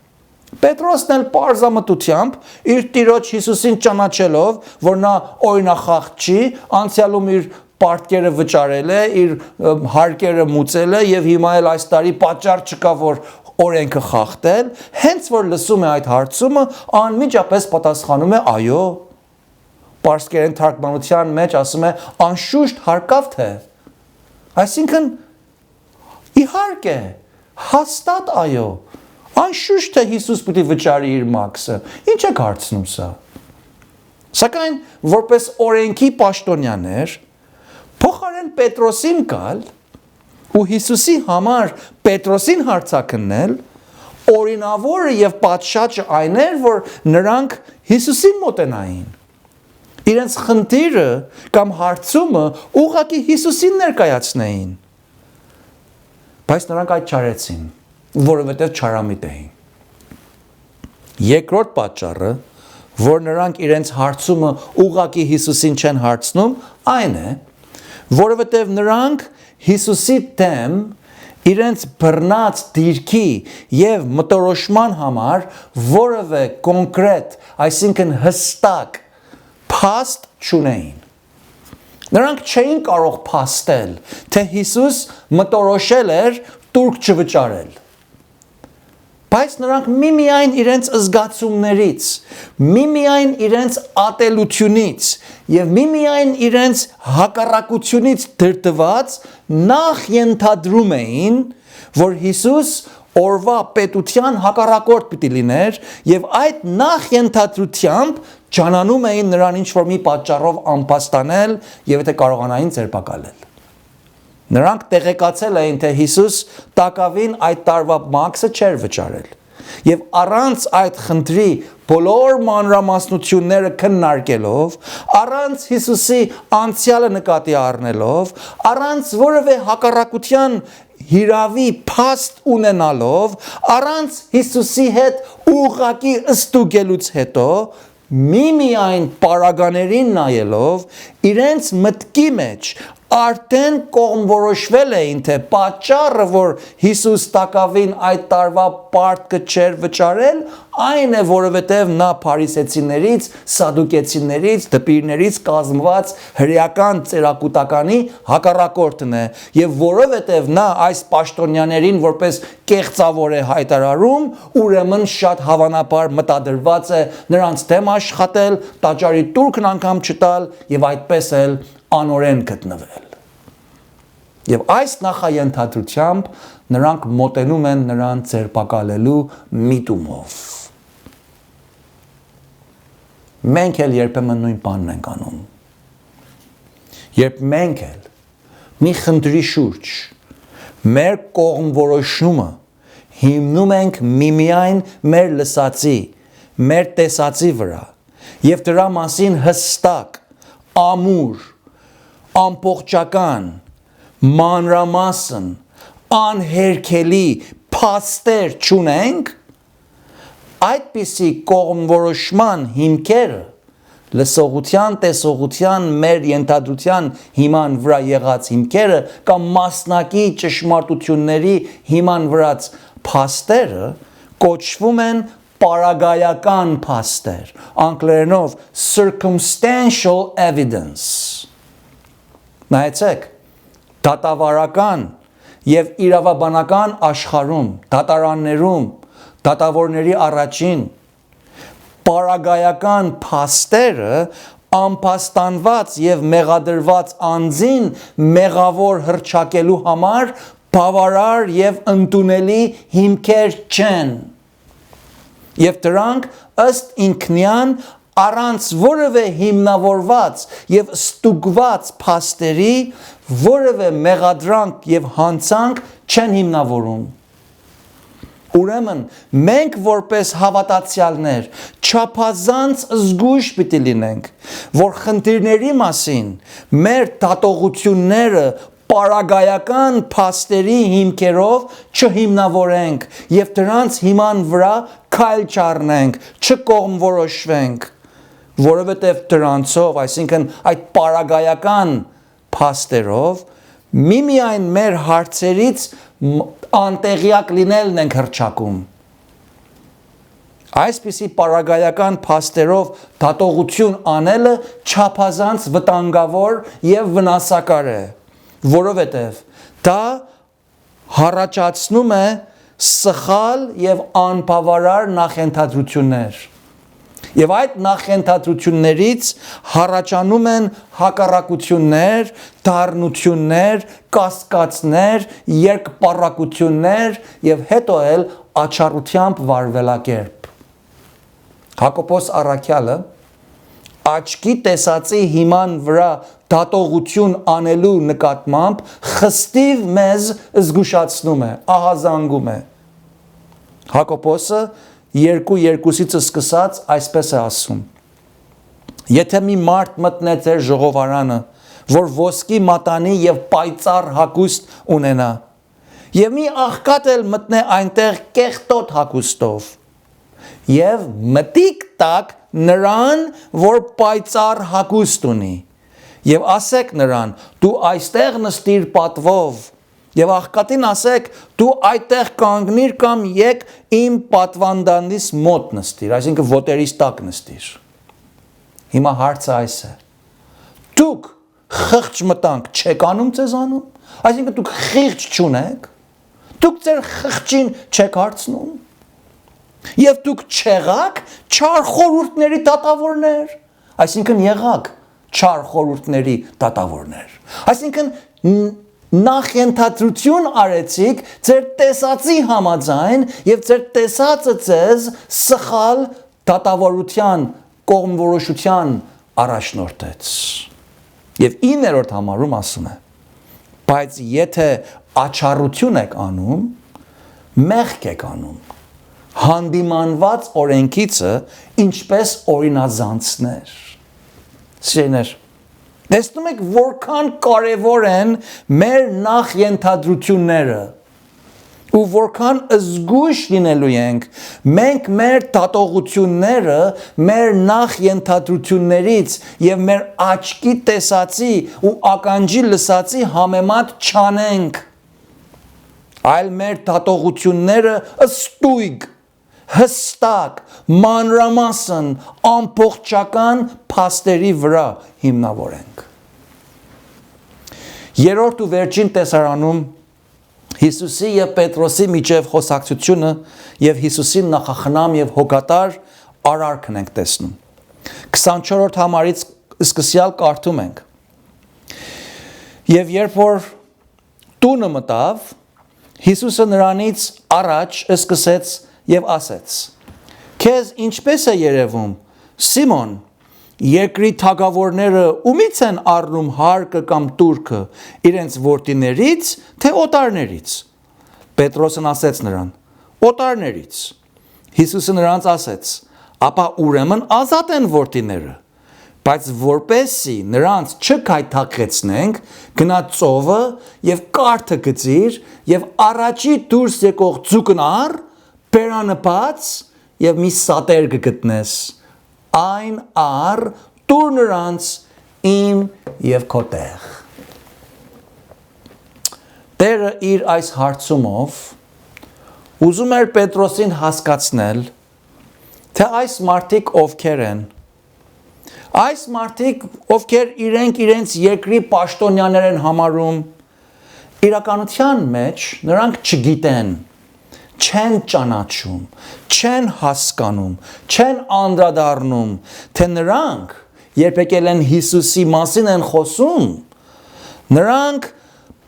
Պետրոսն էլ պարզամտությամբ իր տիրոջ Հիսուսին ճանաչելով, որ նա օրինախախտ չի, անցյալում իր պարտքերը վճարել է, իր հարկերը մուծել է եւ հիմա էլ այս տարի պատճառ չկա, որ օրենքը խախտել, հենց որ լսում է այդ հարցումը, անմիջապես պատասխանում է այո։ Պարսկերեն թարգմանության մեջ ասում է անշուշտ հարկավ թե։ Այսինքն իհարկե, հաստատ այո։ Անշուշտ թե Հիսուս պիտի վճարի իր մաքսը։ Ինչ եք հարցնում սա։ Սակայն որպես օրենքի պաշտոնյաներ, փոխարեն Պետրոսին գալ ու Հիսուսի համար Պետրոսին հարցակնել, օրինավորը եւ պատշաճը այն էր, որ նրանք Հիսուսին մոտենային։ Իրենց խնդիրը կամ հարցումը ուղղակի Հիսուսին ներկայացնեին։ Բայց նրանք այդ չարեցին, որովհետեւ չարամիտ էին։ Երկրորդ պատճառը, որ նրանք իրենց հարցումը ուղղակի Հիսուսին չեն հարցնում, այն է, որովհետեւ նրանք Հիսուսի դեմ իրենց բռնած դիրքի եւ մտորոշման համար որևէ կոնկրետ, այսինքն հստակ փաստ չունեին։ Նրանք չէին կարող փաստել, թե Հիսուս մտորոշել էր տուրք չվճարել։ Բայց նրանք միմիայն իրենց զգացումներից, միմիայն իրենց ատելությունից եւ միմիայն իրենց հակառակությունից դրդված նախ ենթադրում էին, որ Հիսուս օրվա պետության հակառակորդ պիտի լիներ եւ այդ նախ ենթադրությամբ ճանանում էին նրան ինչ որ մի պատճառով անպաստանել եւ եթե կարողանային ձերբակալել։ Նրանք տեղեկացել էին, թե Հիսուս տակավին այդ տարվա մաքսը չէր վճարել։ Եվ առանց այդ խնդրի բոլոր մանրամասնությունները քննարկելով, առանց Հիսուսի անցյալը նկատի առնելով, առանց որևէ հակառակության հիրավի փաստ ունենալով, առանց Հիսուսի հետ ուղղակի ստուգելուց հետո, միմիայն պարագաներին նայելով, իրենց մտքի մեջ արդեն կողմորոշվել էին, թե պատճառը, որ Հիսուս տակավին այդ տարվա պարտքը չէր վճարել, այն է, որովհետև նա փարիսեցիներից, սադուկեցիներից, դպիրներից կազմված հրեական ծերակուտականի հակառակորդն է, եւ որովհետև նա այս պաշտոնյաներին որպես կեղծավոր է հայտարարում, ուրեմն շատ հավանաբար մտադրված է նրանց դեմ աշխատել, տաճարի տուրքն անգամ չտալ եւ այդպես էլ անօրեն գտնվել։ Եվ այս նախաենթադրությամբ նրանք մոտենում են նրան ձերբակալելու միտումով։ Մենք էլ երբեմն նույն բանն ենք անում։ Երբ մենք էլ մի խնդրի շուրջ մեր կողմորոշումը հիմնում ենք միմիայն մեր լսածի, մեր տեսածի վրա եւ դրա մասին հստակ, ամուր, ամբողջական, մանրամասն, անհերքելի փաստեր չունենք, այդպիսի կողմորոշման հիմքերը լսողության, տեսողության, մեր ենթադրության հիման վրա եղած հիմքերը կամ մասնակի ճշմարտությունների հիման վրաց փաստերը կոչվում են պարագայական փաստեր, անգլերենով circumstantial evidence։ Նայեցեք, դատավարական եւ իրավաբանական աշխարհում, դատարաններում, դատավորների առաջին պարագայական փաստերը անփաստանված եւ մեղադրված անձին մեղավոր հռչակելու համար բավարար եւ ընդունելի հիմքեր չեն։ Եվ դրանք ըստ ինքնյան առանց որևէ հիմնավորված եւ ստուգված փաստերի որևէ մեղադրանք եւ հանցանք չեն հիմնավորում։ Ուրեմն մենք որպես հավատացյալներ չափազանց զգույշ պիտի լինենք, որ խնդիրների մասին մեր դատողությունները պարագայական փաստերի հիմքերով չհիմնավորենք եւ դրանց հիման վրա քայլ չառնենք, չկողմորոշվենք, որովհետեւ դրանցով, այսինքն այդ պարագայական փաստերով միմիայն մեր հարցերից անտեղյակ լինելն ենք հռչակում։ Այսպիսի պարագայական փաստերով դատողություն անելը չափազանց վտանգավոր եւ վնասակար է, որովհետեւ դա հառաջացնում է սխալ եւ անբավարար նախընտրություններ։ Եվ այդ նախընտրություններից հառաջանում են հակառակություններ, դառնություններ, կասկածներ, երկպառակություններ եւ հետո էլ աչառությամբ վարվելակերպ։ Հակոբոս առաքյալը աչքի տեսածի հիման վրա դատողություն անելու նկատմամբ խստիվ մեզ զգուշացնում է, ահազանգում է։ Հակոբոսը 2:2-ից սկսած այսպես է ասում. Եթե մի մարդ մտնե ձեր ժողովարանը, որ ոսկի մատանի եւ պայծառ հագուստ ունենա, եւ մի աղքատ էլ մտնե այնտեղ կեղտոտ հագուստով, եւ մտիկ տակ նրան, որ պայծառ հագուստ ունի, եւ ասեք նրան, դու այստեղ նստիր պատվով, եւ աղքատին ասեք, դու այդտեղ կանգնիր կամ եկ իմ պատվանդանից մոտ նստիր, այսինքն ոտերից տակ նստիր։ Հիմա հարցը այս է. դուք խղճ մտանք չեք անում ձեզանում, այսինքն դուք խիղճ չունեք, դուք ձեր խղճին չեք հարցնում, եւ դուք չեղաք չար խորհուրդների դատավորներ, այսինքն եղաք չար խորհուրդների դատավորներ, այսինքն նախընտրություն արեցիք ձեր տեսածի համաձայն եւ ձեր տեսածը ձեզ սխալ դատավորության կողմնորոշության առաջնորդեց։ Եվ 9-րդ համարում ասում է. բայց եթե աչառություն եք անում, մեղք եք անում, հանդիմանված օրենքիցը ինչպես օրինազանցներ։ Սիրելիներ, տեսնում եք որքան կարևոր են մեր նախընտրությունները ու որքան զգույշ լինելու ենք մենք մեր դատողությունները մեր նախընտրություններից եւ մեր աչքի տեսածի ու ականջի լսածի համեմատ չանենք, այլ մեր դատողությունները ստույգ, հստակ, մանրամասն, ամբողջական փաստերի վրա հիմնավորենք։ Երրորդ ու վերջին տեսարանում Հիսուսի եւ Պետրոսի միջև խոսակցությունը եւ Հիսուսի նախախնամ եւ հոգատար արարքն ենք տեսնում։ 24-րդ համարից սկսյալ կարդում ենք. Եվ երբ որ տունը մտավ, Հիսուսը նրանից առաջ սկսեց եւ ասեց. Քեզ ինչպես է երևում, Սիմոն, երկրի թագավորները ումից են առնում հարկը կամ տուրքը, իրենց որդիներից, թե օտարներից։ Պետրոսն ասեց նրան. օտարներից։ Հիսուսը նրանց ասեց. ապա ուրեմն ազատ են որդիները, բայց որպեսզի նրանց չքայթակղեցնենք, գնա ծովը եւ կարթը գցիր եւ առաջի դուրս եկող ձուկն առ, բերանպած եւ մի սատեր կգտնես, այն առ տուր նրանց իմ եւ քո տեղ։ Տերը իր այս հարցումով ուզում էր Պետրոսին հասկացնել, թե այս մարդիկ ովքեր են։ Այս մարդիկ, ովքեր իրենց երկրի պաշտոնյաներ են համարում, իրականության մեջ նրանք չգիտեն, չեն ճանաչում, չեն հասկանում, չեն անդրադառնում, թե նրանք, երբ եկել են Հիսուսի մասին են խոսում, նրանք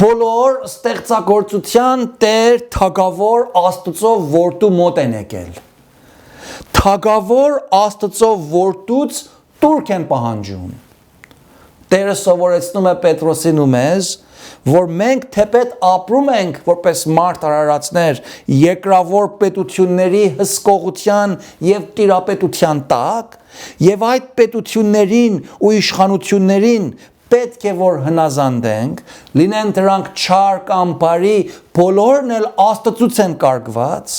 բոլոր ստեղծագործության Տեր թագավոր Աստծո որդու մոտ են եկել։ թագավոր Աստծո որդուց տուրք են պահանջում։ Տերը սովորեցնում է Պետրոսին ու մեզ, որ մենք թեպետ ապրում ենք որպես մարդ արարածներ երկրավոր պետությունների հսկողության եւ տիրապետության տակ, եւ այդ պետություններին ու իշխանություններին պետք է որ հնազանդենք, լինեն դրանք չար կամ բարի, բոլորն էլ Աստծուց են կարգված,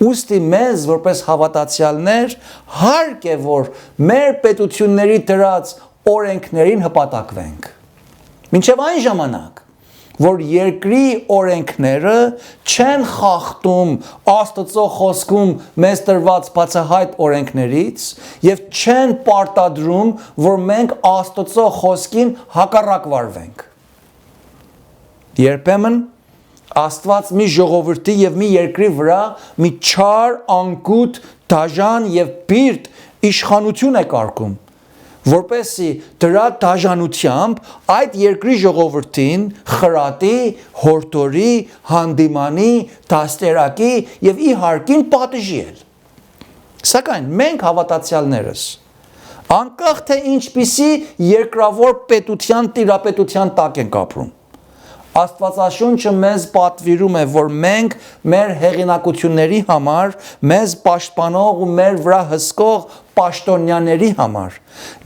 ուստի մեզ որպես հավատացյալներ հարկ է որ մեր պետությունների դրած օրենքներին հպատակվենք։ Մինչև այն ժամանակ, որ երկրի օրենքները չեն խախտում Աստծո խոսքում մեզ տրված բացահայտ օրենքներից եւ չեն պարտադրում, որ մենք Աստծո խոսքին հակառակ վարվենք։ Երբեմն Աստված մի ժողովրդի եւ մի երկրի վրա մի չար, անկուտ, դաժան եւ բիրտ իշխանություն է կարգում, որպեսի դրա դաժանությամբ այդ երկրի ժողովրդին խրատի, հորդորի, հանդիմանի, դաստիարակի եւ իհարկին պատժի էլ։ Սակայն մենք հավատացյալներս անկախ թե ինչպիսի երկրավոր պետության տիրապետության տակ ենք ապրում, Աստվածաշունչը մեզ պատվիրում է, որ մենք մեր հեղինակությունների համար, մեզ պաշտպանող ու մեր վրա հսկող պաշտոնյաների համար,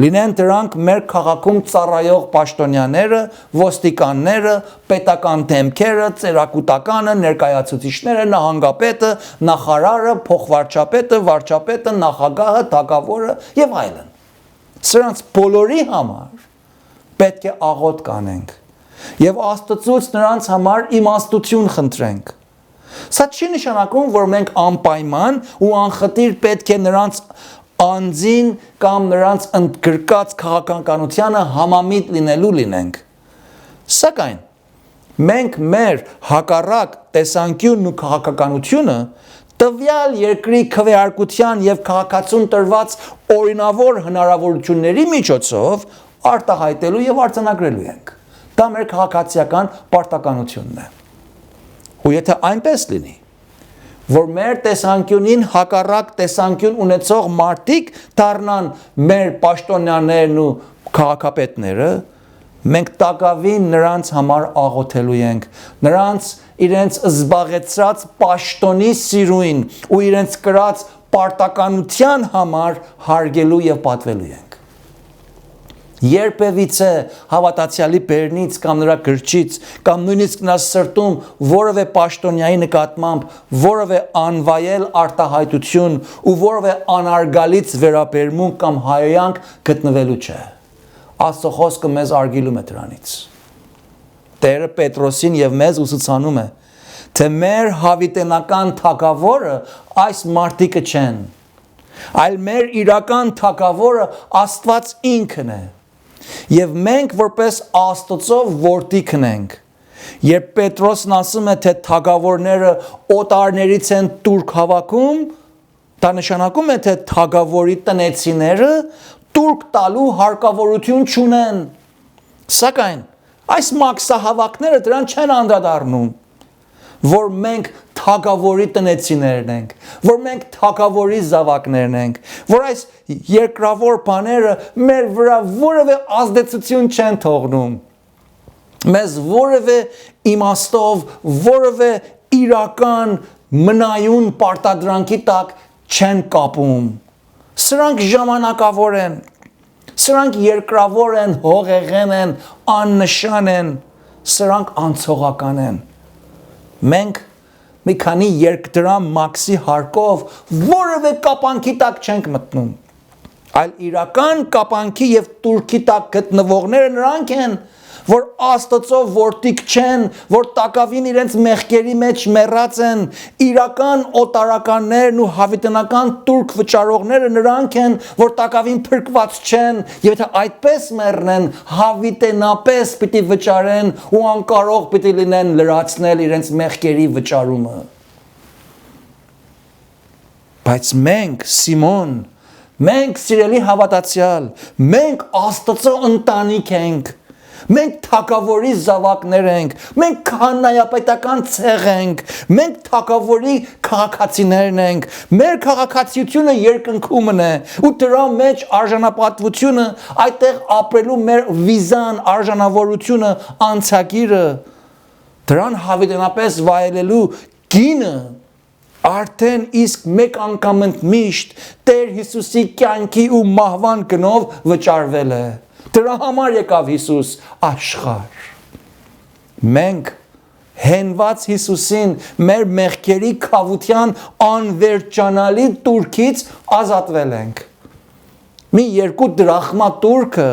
լինեն դրանք մեր քաղաքում ծառայող պաշտոնյաները, ոստիկանները, պետական դեմքերը, ծերակուտականը, ներկայացուցիչները, նահանգապետը, նախարարը, փոխվարչապետը, վարչապետը, նախագահը, թագավորը եւ այլն։ Սրանց բոլորի համար պետք է աղոթք անենք եւ Աստծուց նրանց համար իմաստություն խնդրենք։ Սա չի նշանակում, որ մենք անպայման ու անխտիր պետք է նրանց անձին կամ նրանց ընդգրկած քաղաքականությանը համամիտ լինենք։ Սակայն մենք մեր հակառակ տեսանկյունն ու քաղաքականությունը տվյալ երկրի քվեարկության եւ քաղաքացուն տրված օրինավոր հնարավորությունների միջոցով արտահայտելու եւ արձանագրելու ենք։ Դա մեր քաղաքացիական պարտականությունն է։ Ու եթե այնպես լինի, որ մեր տեսանկյունին հակառակ տեսանկյուն ունեցող մարդիկ դառնան մեր պաշտոնյաներն ու քաղաքապետները, մենք տակավին նրանց համար աղոթելու ենք, նրանց իրենց զբաղեցրած պաշտոնի սիրույն ու իրենց կրած պարտականության համար հարգելու եւ պատվելու ենք։ Երբևիցե հավատացյալի բերնից կամ նրա գրչից կամ նույնիսկ նրա սրտում որևէ պաշտոնյայի նկատմամբ որևէ անվայել արտահայտություն ու որևէ անարգալից վերաբերմունք կամ հայոյանք գտնվելու չէ։ Աստծո խոսքը մեզ արգելում է դրանից։ Տերը Պետրոսին եւ մեզ ուսուցանում է, թե մեր հավիտենական թագավորը այս մարդիկը չեն, այլ մեր իրական թագավորը Աստված ինքն է։ Եվ մենք որպես Աստծո որդիքն ենք։ Երբ Պետրոսն ասում է, թե թագավորները օտարներից են տուրք հավաքում, դա նշանակում է, թե թագավորի տնեցիները տուրք տալու հարկավորություն չունեն։ Սակայն այս մաքսահավաքները դրան չեն անդրադառնում, որ մենք թագավորի տնեցիներն ենք, որ մենք թագավորի զավակներն ենք, որ այս երկրավոր բաները մեր վրա որևէ ազդեցություն չեն թողնում, մեզ որևէ իմաստով, որևէ իրական մնայուն պարտադրանքի տակ չեն կապում։ Սրանք ժամանակավոր են, սրանք երկրավոր են, հողեղեն են, աննշան են, սրանք անցողական են։ Մենք մի քանի երկդրամ մաքսի հարկով որևէ կապանքի տակ չենք մտնում, այլ իրական կապանքի եւ տուրքի տակ գտնվողները նրանք են, որ Աստծո որդիք չեն, որ տակավին իրենց մեղքերի մեջ մեռած են, իրական օտարականներն ու հավիտենական տուրք վճարողները նրանք են, որ տակավին փրկված չեն, եւ եթե այդպես մեռնեն, հավիտենապես պիտի վճարեն ու անկարող պիտի լինեն լրացնել իրենց մեղքերի վճարումը։ Բայց մենք, Սիմոն, մենք սիրելի հավատացյալ, մենք Աստծո ընտանիք ենք, Մենք թագավորի զավակներ ենք, մենք քահանայապետական ցեղ ենք, մենք թագավորի քաղաքացիներն ենք, մեր քաղաքացիությունը երկնքումն է, ու դրա մեջ արժանապատվությունը, այդտեղ ապրելու մեր վիզան, արժանավորությունը, անցագիրը, դրան հավիտենապես վայելելու գինը արդեն իսկ մեկ անգամ ընդմիշտ Տեր Հիսուսի կյանքի ու մահվան գնով վճարվել է։ Դրա համար եկավ Հիսուս աշխարհ։ Մենք հենված Հիսուսին մեր մեղքերի քավության անվերջանալի տուրքից ազատվել ենք։ Մի 2 դրախմա տուրքը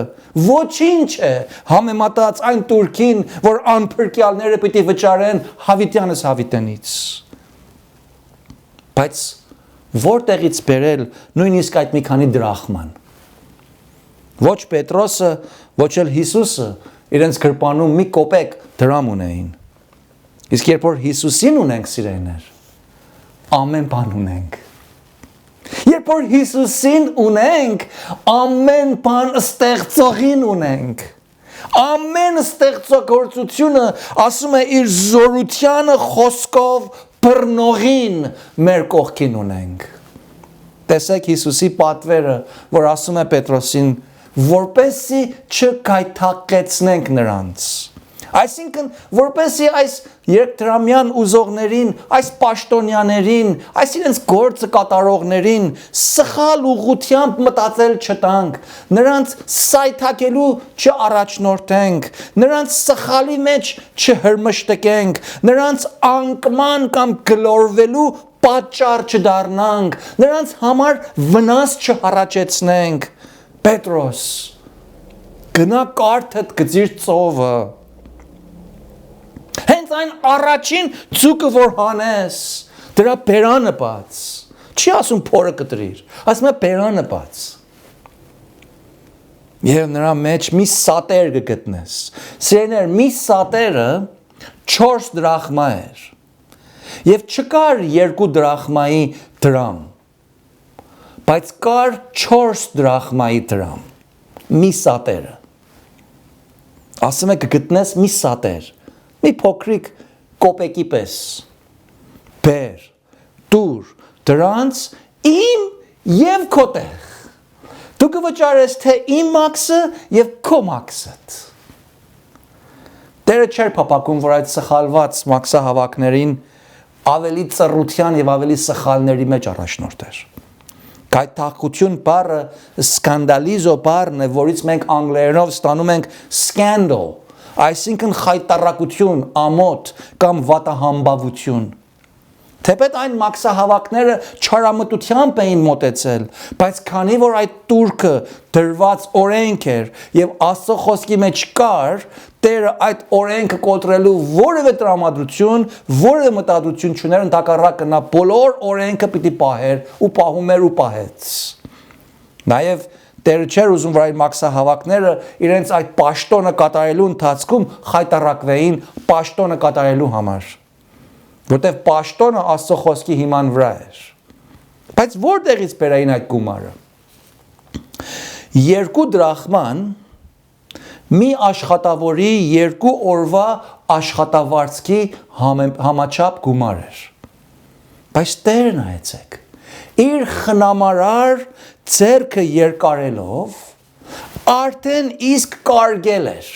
ոչինչ է համեմատած այն տուրքին, որ անփրկյալները պիտի վճարեն հավիտյանս հավիտենից։ Բայց որտեղից բերել նույնիսկ այդ մի քանի դրախման։ Ոչ Պետրոսը, ոչ էլ Հիսուսը իրենց գրպանում մի կոպեկ դրամ ունեին։ Իսկ երբ որ Հիսուսին ունենք, սիրելիներ, ամեն բան ունենք։ Երբ որ Հիսուսին ունենք, ամեն բան ստեղծողին ունենք։ Ամեն ստեղծագործությունը ասում է իր զորությանը խոսքով բռնողին մեր կողքին ունենք։ Տեսեք Հիսուսի պատվերը, որ ասում է Պետրոսին, որպեսզի չկայթակեցնենք նրանց։ Այսինքն, որպեսզի այս երկդրամյան ուզողներին, այս պաշտոնյաներին, այս իրենց գործը կատարողներին սխալ ուղղությամբ մտածել չտանք, նրանց սայթակելու չառաջնորդենք, նրանց սխալի մեջ չհրմշտկենք, նրանց անկման կամ գլորվելու պատճառ չդառնանք, նրանց համար վնաս չհառաջեցնենք։ Պետրոս, գնա կարթդ գծիր ծովը։ Հենց այն առաջին ցուկը որ հանես, դրա բերանը բաց։ Չի ասում փորը կտրիր, ասում է բերանը բաց։ Եվ նրա մեջ մի սատեր կգտնես։ Սիրելիներ, մի սատերը 4 դրախմա էր։ Եվ չկար 2 դրախմայի դրամ, բայց կար 4 դրախմայի դրամ։ Մի սատերը։ Ասում է կգտնես մի սատեր։ Մի փոքրիկ կոպեկի պես, բեր, դուր, դրանց իմ և քո տեղ, դու կվճարես թե իմ մաքսը և քո մաքսըդ։ Տերը չէր փափագում, որ այդ սխալված մաքսահավաքներին ավելի ծռության և ավելի սխալների մեջ առաջնորդեր։ Գայթակղություն բառը սկանդալիզո բառն է, որից մենք անգլերենով ստանում ենք scandal, այսինքն խայտառակություն, ամոթ կամ վատահամբավություն։ Թեպետ այն մաքսահավաքները չարամտությամբ էին մոտեցել, բայց քանի որ այդ տուրքը դրված օրենք էր և Աստծո խոսքի մեջ կար, Տերը այդ օրենքը կոտրելու որևէ տրամադրություն, որևէ մտադրություն չուներ, ընդհակառակը նա բոլոր օրենքը պիտի պահեր ու պահում էր ու պահեց։ Նաև Տերը չէր ուզում, որ այդ մաքսահավաքները իրենց այդ պաշտոնը կատարելու ընթացքում խայտառակվեին պաշտոնը կատարելու համար, որտեղ պաշտոնը Աստծո խոսքի հիման վրա էր։ Բայց որտեղից բերային այդ գումարը։ 2 դրախման մի աշխատավորի 2 օրվա աշխատավարձքի համաչափ գումար էր։ Բայց Տերը նայեցեք, իր խնամարար ձեռքը երկարելով արդեն իսկ կարգել էր,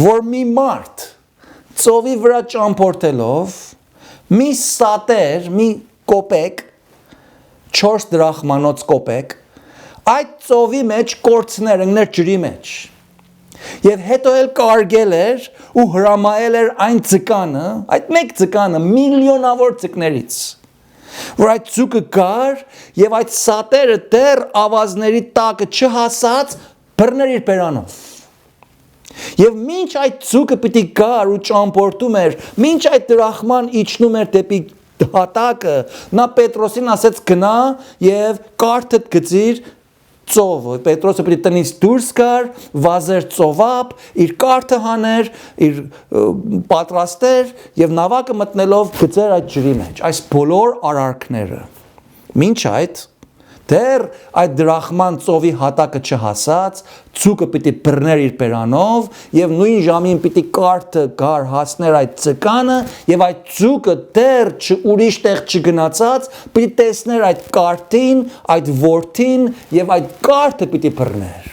որ մի մարդ ծովի վրա ճամփորդելով մի սատեր, մի կոպեկ, 4 դրախմանոց կոպեկ, այդ ծովի մեջ կորցներ, ընկներ ջրի մեջ։ Եվ հետո էլ կարգել էր ու հրամայել էր այն ձկանը, այդ մեկ ձկանը միլիոնավոր ձկներից, որ այդ ձուկը գար և այդ սատերը դեռ ավազների տակը չհասած բռներ իր բերանով։ Եվ մինչ այդ ձուկը պիտի գար ու ճամփորդում էր, մինչ այդ դրախման իջնում էր դեպի հատակը, նա Պետրոսին ասեց գնա և կարթդ գծիր ծովը։ Պետրոսը պիտի տնից դուրս գար, վազեր ծովապ, իր կարթը հաներ, իր պատրաստեր և նավակը մտնելով գծեր այդ ջրի մեջ։ Այս բոլոր արարքները։ Մինչ այդ Դեռ այդ դրախման ծովի հատակը չհասած, ցուկը պիտի բռներ իր բերանով եւ նույն ժամին պիտի կարթը գար հասներ այդ ցկանը եւ այդ ցուկը դեռ ուրիշ տեղ չգնացած, պիտի տեսներ այդ կարթին, այդ ворթին եւ այդ կարթը պիտի բռներ։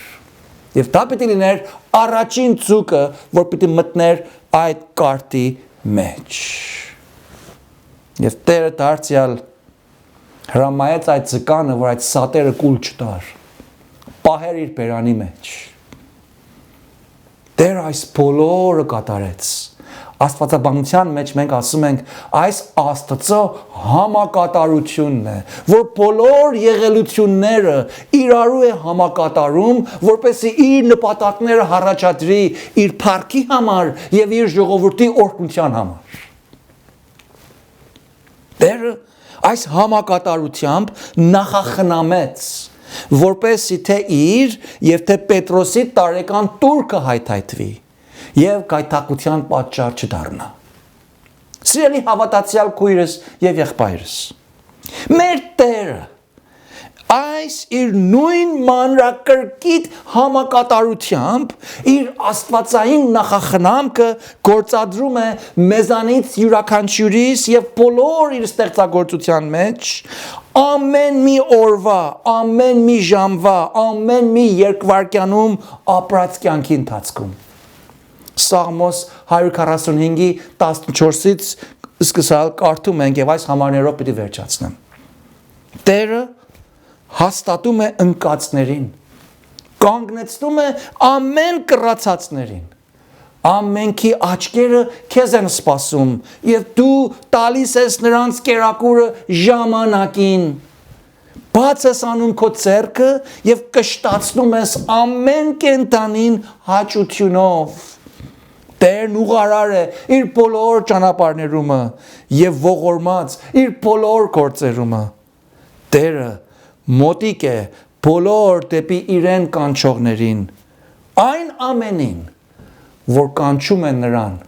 Եվ դա պիտի լիներ առաջին ցուկը, որ պիտի մտներ այդ կարթի մեջ։ Եվ Տերը դարձյալ հրամայեց այդ ցկանը, որ այդ սատերը կուլ չտար, պահեր իր բերանի մեջ։ Տեր այս բոլորը կատարեց։ Աստվածաբանության մեջ մենք ասում ենք, այս Աստծո համակատարությունն է, որ բոլոր եղելությունները իրարու է համակատարում, որպեսզի իր նպատակները առաջադրի իր փառքի համար եւ իր ժողովրդի օրհնության համար։ Տերը այս համակատարությամբ նախախնամեց, որպեսզի թե իր եւ թե Պետրոսի տարեկան տուրքը հայթայթվի եւ գայթակղության պատճառ չդառնա։ Սիրելի հավատացյալ քույրս եւ եղբայրս, մեր Տերը այս իր նույն մանրակրկիտ համակատարությամբ իր աստվածային նախախնամքը գործադրում է մեզանից յուրաքանչյուրիս եւ բոլոր իր ստեղծագործության մեջ ամեն մի օրվա, ամեն մի ժամվա, ամեն մի երկվայրկյանում ապրած կյանքի ընթացքում։ Սաղմոս 145-ի 14-ից սկսալ կարդում ենք եւ այս համարներով պիտի վերջացնեմ։ Տերը հաստատում է ընկածներին, կանգնեցնում է ամեն կռացածներին, ամենքի աչքերը քեզ են սպասում եւ դու տալիս ես նրանց կերակուրը ժամանակին, բաց ես անում քո ձեռքը եւ կշտացնում ես ամեն կենտանին հաճությունով։ Տերն ուղարար է իր բոլոր ճանապարհներումը եւ ողորմած իր բոլոր գործերումը։ Տերը մոտիկ է բոլոր դեպի իրեն կանչողներին, այն ամենին, որ կանչում են նրան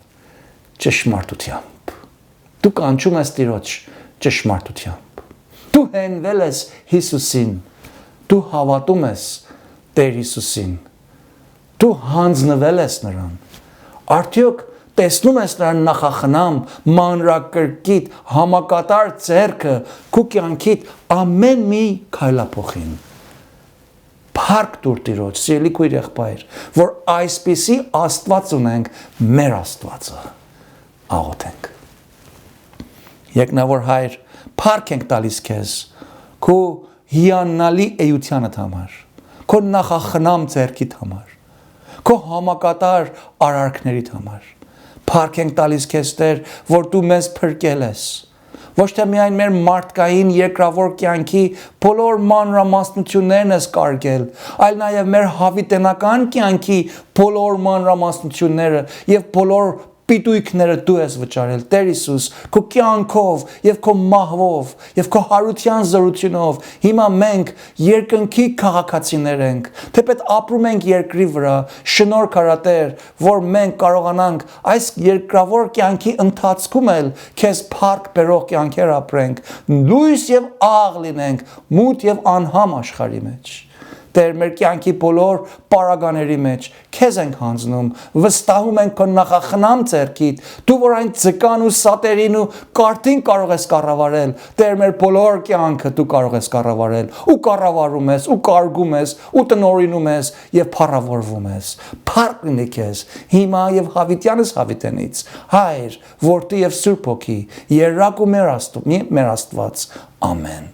ճշմարտությամբ։ Դու կանչում ես Տիրոջ ճշմարտությամբ։ Դու հենվել ես Հիսուսին, դու հավատում ես Տեր Հիսուսին, դու հանձնվել ես նրան։ Արդյոք տեսնում ես նրան նախախնամ, մանրակրկիտ, համակատար ձեռքը քո կյանքիդ ամեն մի քայլափոխին։ Փառք տուր Տիրոջ, սիրելի քույր եղբայր, որ այսպիսի Աստված ունենք, մեր Աստվածը։ Աղոթենք։ Երկնավոր Հայր, փառք ենք տալիս քեզ քո հիանալի էությանդ համար, քո նախախնամ ձեռքիդ համար, քո համակատար արարքներիդ համար։ Փառք ենք տալիս քեզ Տեր, որ դու մեզ փրկել ես։ Ոչ թե միայն մեր մարդկային երկրավոր կյանքի բոլոր մանրամասնություններն ես կարգել, այլ նաև մեր հավիտենական կյանքի բոլոր մանրամասնությունները եւ բոլոր պիտույքները դու ես վճարել, Տեր Հիսուս, քո կյանքով եւ քո մահվով եւ քո հարության զորությունով հիմա մենք երկնքի քաղաքացիներ ենք, թեպետ ապրում ենք երկրի վրա, շնորհք արա Տեր, որ մենք կարողանանք այս երկրավոր կյանքի ընթացքում էլ քեզ փառք բերող կյանքեր ապրենք, լույս եւ աղ լինենք մութ եւ անհամ աշխարհի մեջ։ Տեր, մեր կյանքի բոլոր պարագաների մեջ քեզ ենք հանձնում, վստահում ենք քո նախախնամ ձեռքիդ, դու որ այն ձկան ու սատերին ու կարթին կարող ես կառավարել, Տեր, մեր բոլոր կյանքը դու կարող ես կառավարել, ու կառավարում ես, ու կարգում ես, ու տնօրինում ես եւ փառավորվում ես։ Փառք լինի քեզ հիմա եւ հավիտյանս հավիտենից, Հայր, Որդի եւ Սուրբ Հոգի, երրակ ու մեր Աստված, ամեն։